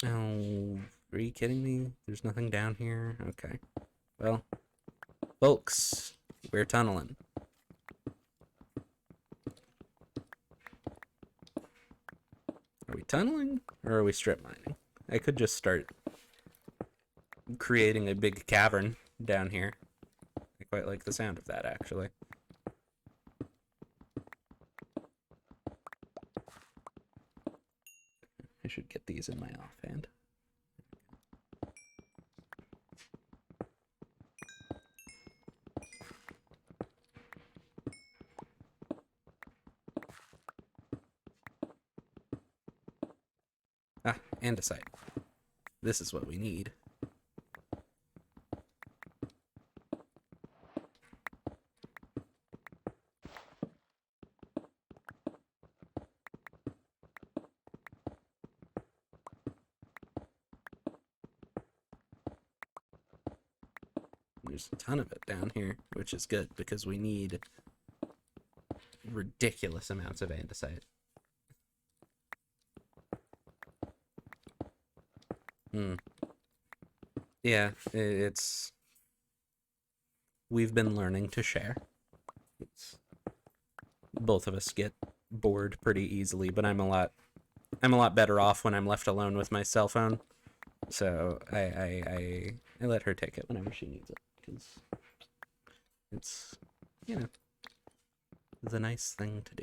Oh, are you kidding me? There's nothing down here? Okay. Well, folks, we're tunneling. Are we tunneling or are we strip mining? I could just start creating a big cavern down here. I quite like the sound of that, actually. I should get these in my offhand. Ah, andesite. This is what we need. There's a ton of it down here, which is good because we need ridiculous amounts of andesite. Yeah, it's... We've been learning to share. Both of us get bored pretty easily, but I'm a lot better off when I'm left alone with my cell phone. So I let her take it whenever she needs it, because it's, you know, it's a nice thing to do.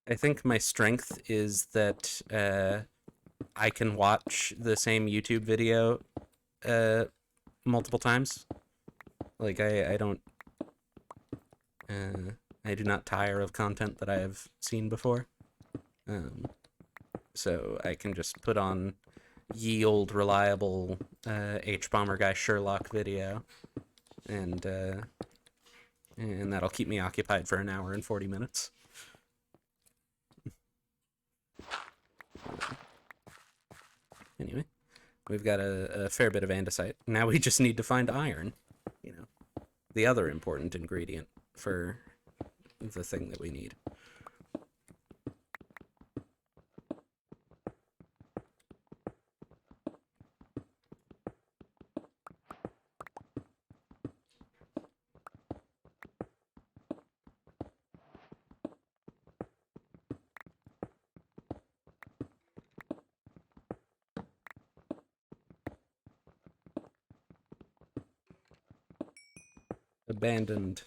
I think my strength is that I can watch the same YouTube video multiple times. Like I don't I do not tire of content that I have seen before. So I can just put on ye old reliable H-Bomber guy Sherlock video, and that'll keep me occupied for an hour and 40 minutes. Anyway, we've got a fair bit of andesite. Now we just need to find iron, you know, the other important ingredient for the thing that we need. abandoned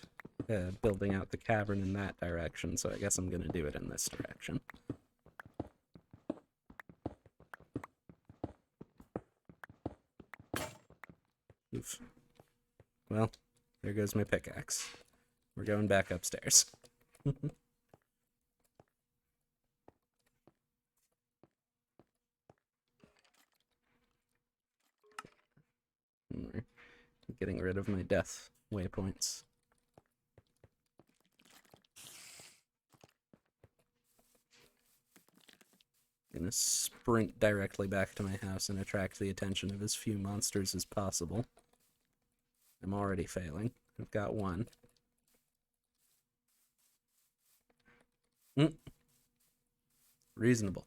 building out the cavern in that direction, so I guess I'm gonna do it in this direction. Oof. Well, there goes my pickaxe. We're going back upstairs. We're getting rid of my death waypoints. Gonna sprint directly back to my house and attract the attention of as few monsters as possible. I'm already failing. I've got one. Reasonable.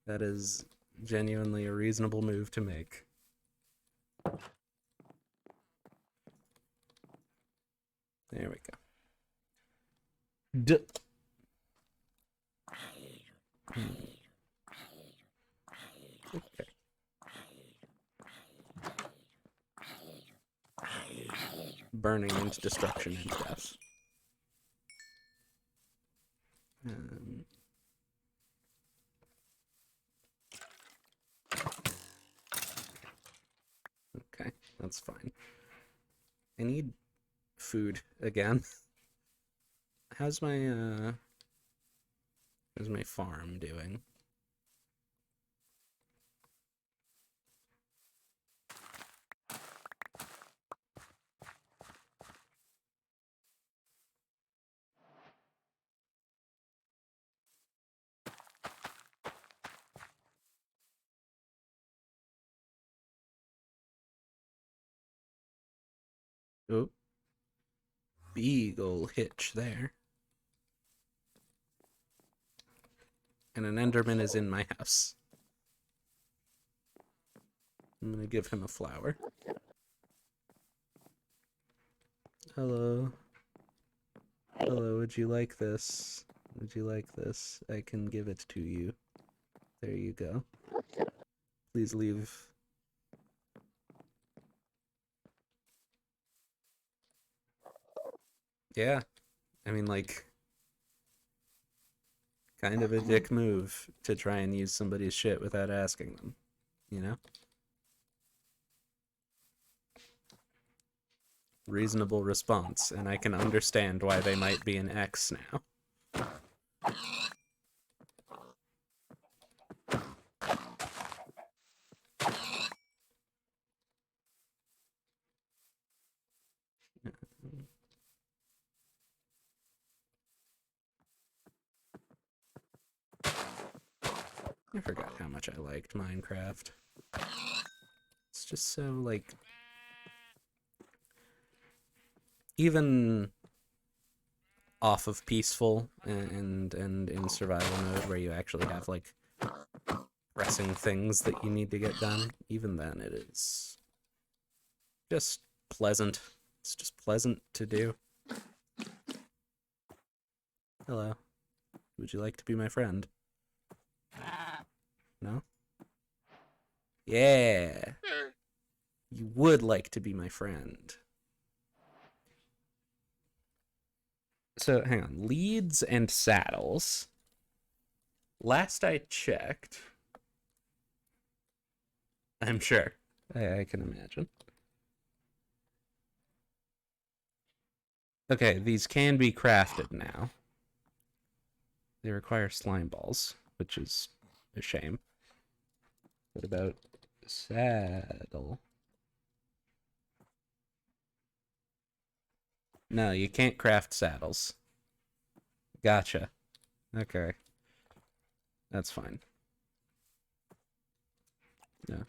That is genuinely a reasonable move to make. There we go. Okay. Burning into destruction and death. Okay, that's fine. I need food again. How's my farm doing? Oh, big ol' hitch there. And an Enderman is in my house. I'm gonna give him a flower. Hello. Hello, would you like this? Would you like this? I can give it to you. There you go. Please leave. Yeah. I mean, like, kind of a dick move to try and use somebody's shit without asking them, you know? Reasonable response, and I can understand why they might be an X now. I forgot how much I liked Minecraft. It's just so, like, even off of peaceful and in survival mode where you actually have, like, pressing things that you need to get done, even then it is just pleasant. It's just pleasant to do. Hello. Would you like to be my friend? No? Yeah. You would like to be my friend. So, hang on. Leads and saddles. Last I checked... I'm sure. I can imagine. Okay, these can be crafted now. They require slime balls, which is a shame. What about saddle? No, you can't craft saddles. Gotcha. Okay. That's fine. No.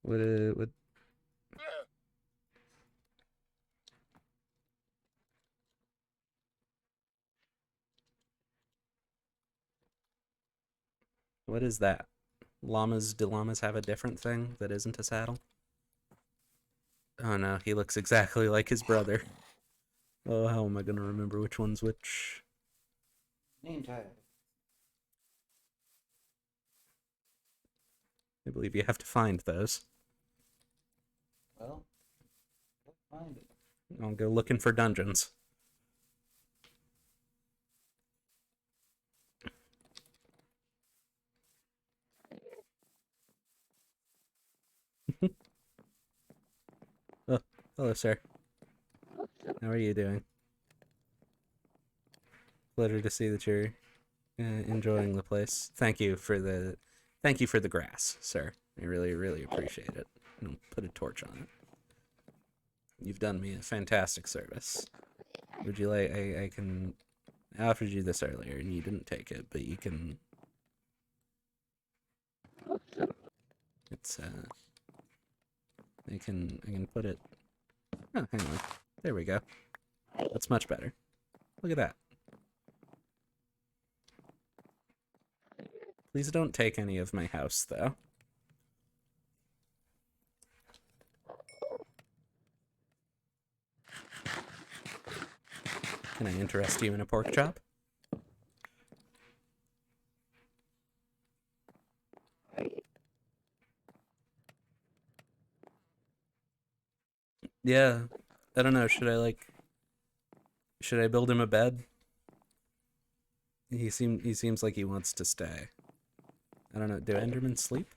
What what is that? Do llamas have a different thing that isn't a saddle? Oh no, he looks exactly like his brother. Oh, how am I gonna remember which one's which? Name tag. I believe you have to find those. Well, Find it. I'll go looking for dungeons. Oh, hello, sir. How are you doing? Pleasure to see that you're enjoying the place. Thank you for the grass, sir. I really, really appreciate it. I'll put a torch on it. You've done me a fantastic service. Would you like? I can. I offered you this earlier, and you didn't take it, but you can. It's I can put it. Oh, hang on. There we go. That's much better. Look at that. Please don't take any of my house, though. Can I interest you in a pork chop? Yeah. I don't know. Should I build him a bed? He seems like he wants to stay. I don't know. Do Endermen sleep?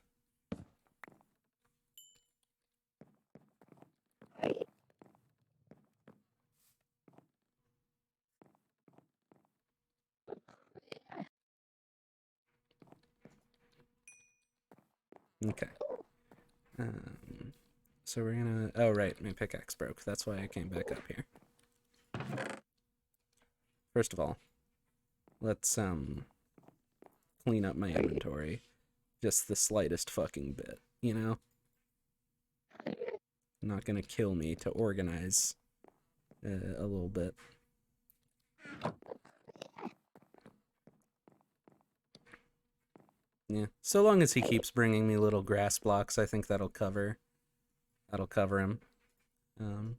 Okay. So we're gonna. Oh right, my pickaxe broke. That's why I came back up here. First of all, let's clean up my inventory. Just the slightest fucking bit, you know? Not gonna kill me to organize a little bit. Yeah, so long as he keeps bringing me little grass blocks, I think that'll cover him. And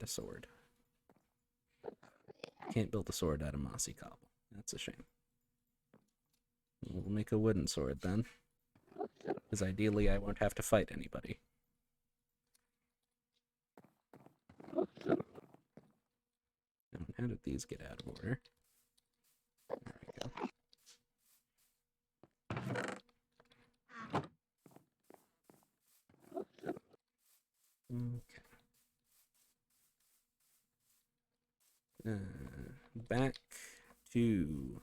a sword. Can't build a sword out of mossy cobble. That's a shame. We'll make a wooden sword then. Because ideally I won't have to fight anybody. How did these get out of order? There we go. Okay. Back to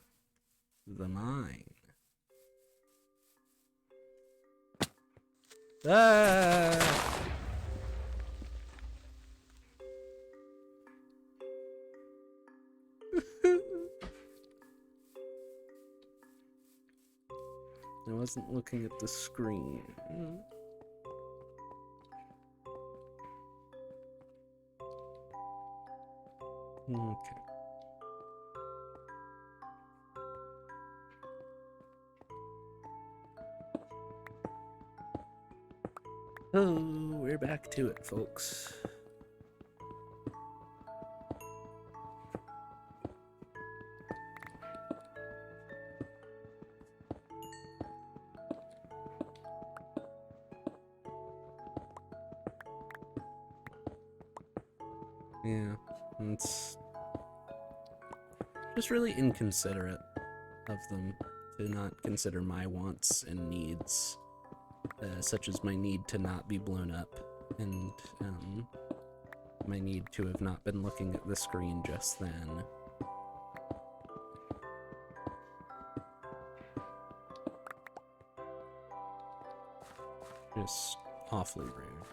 the mine. Ah! I wasn't looking at the screen. Okay. Oh, we're back to it, folks. Yeah, it's just really inconsiderate of them to not consider my wants and needs, such as my need to not be blown up, and my need to have not been looking at the screen just then. Just awfully rude.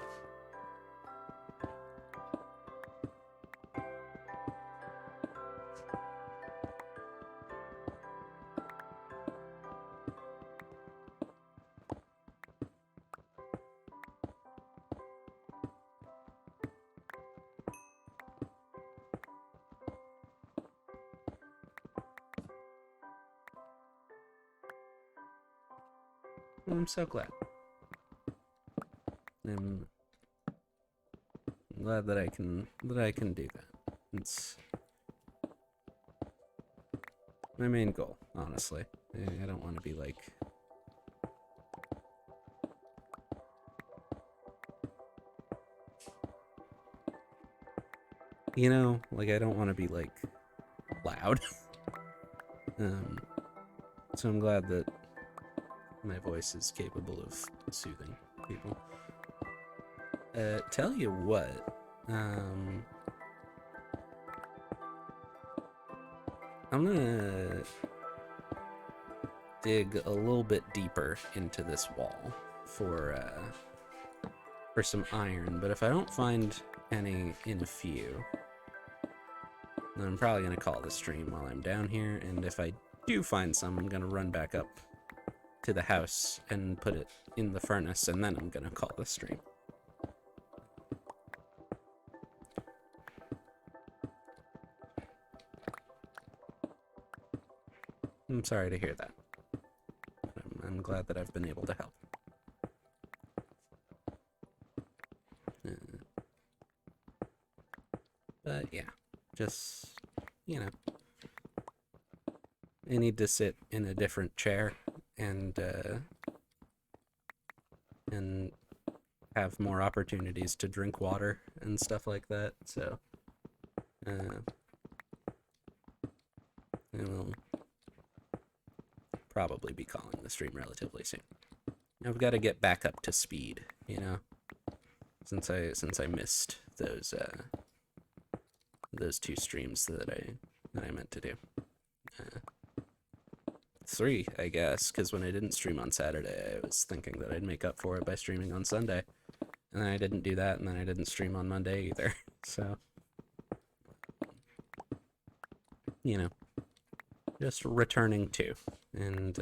I'm so glad. I'm glad that I can do that. It's my main goal, honestly. I don't want to be like you know, like, I don't want to be, like, loud. um, so I'm glad that my voice is capable of soothing people. Tell you what, I'm gonna dig a little bit deeper into this wall for some iron, but if I don't find any in a few, then I'm probably gonna call the stream while I'm down here, and if I do find some, I'm gonna run back up to the house and put it in the furnace, and then I'm gonna call the stream. I'm sorry to hear that. I'm glad that I've been able to help. But yeah, just, you know, I need to sit in a different chair and have more opportunities to drink water and stuff like that. So I will probably be calling the stream relatively soon. I've got to get back up to speed, you know, since I missed those 2 streams that I meant to do. 3, I guess, because when I didn't stream on Saturday, I was thinking that I'd make up for it by streaming on Sunday, and then I didn't do that, and then I didn't stream on Monday either. So, you know, just returning to and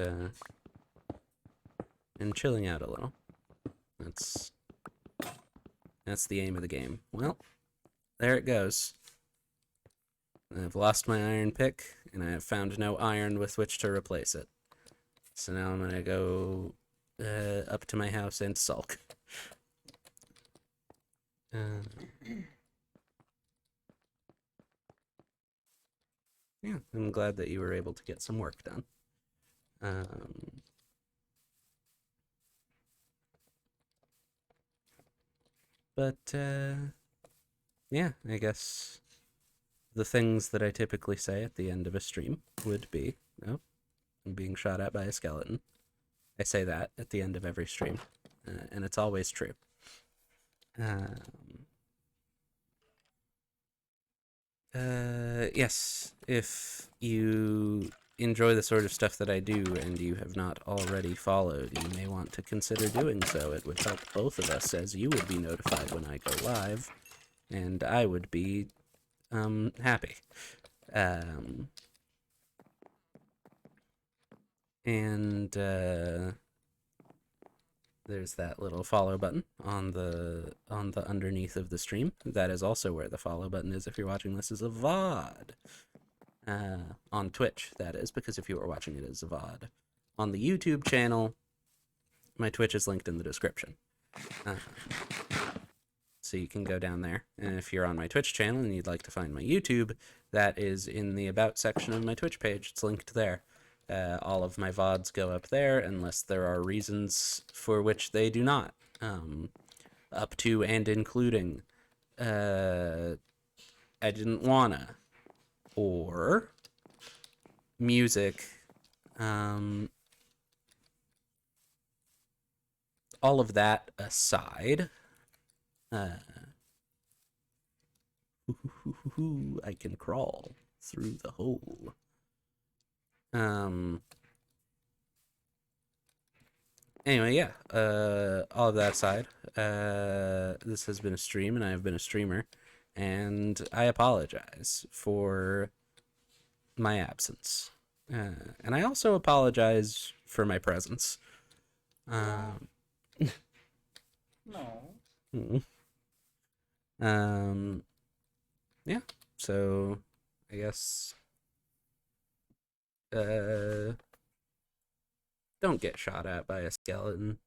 chilling out a little. That's the aim of the game. Well, there it goes. I've lost my iron pick, and I have found no iron with which to replace it. So now I'm gonna go up to my house and sulk. Yeah, I'm glad that you were able to get some work done. But yeah, I guess the things that I typically say at the end of a stream would be, oh, I'm being shot at by a skeleton. I say that at the end of every stream, and it's always true. Yes, if you enjoy the sort of stuff that I do and you have not already followed, you may want to consider doing so. It would help both of us, as you would be notified when I go live, and I would be happy. And there's that little follow button on the underneath of the stream. That is also where the follow button is if you're watching this as a VOD. On Twitch, that is, because if you are watching it as a VOD. On the YouTube channel, my Twitch is linked in the description. So you can go down there. And if you're on my Twitch channel and you'd like to find my YouTube, that is in the About section of my Twitch page. It's linked there. All of my VODs go up there unless there are reasons for which they do not. Up to and including I didn't wanna, or music, all of that aside, I can crawl through the hole. Anyway, yeah, all of that aside, this has been a stream, and I have been a streamer, and I apologize for my absence. And I also apologize for my presence. No. Yeah, so I guess don't get shot at by a skeleton.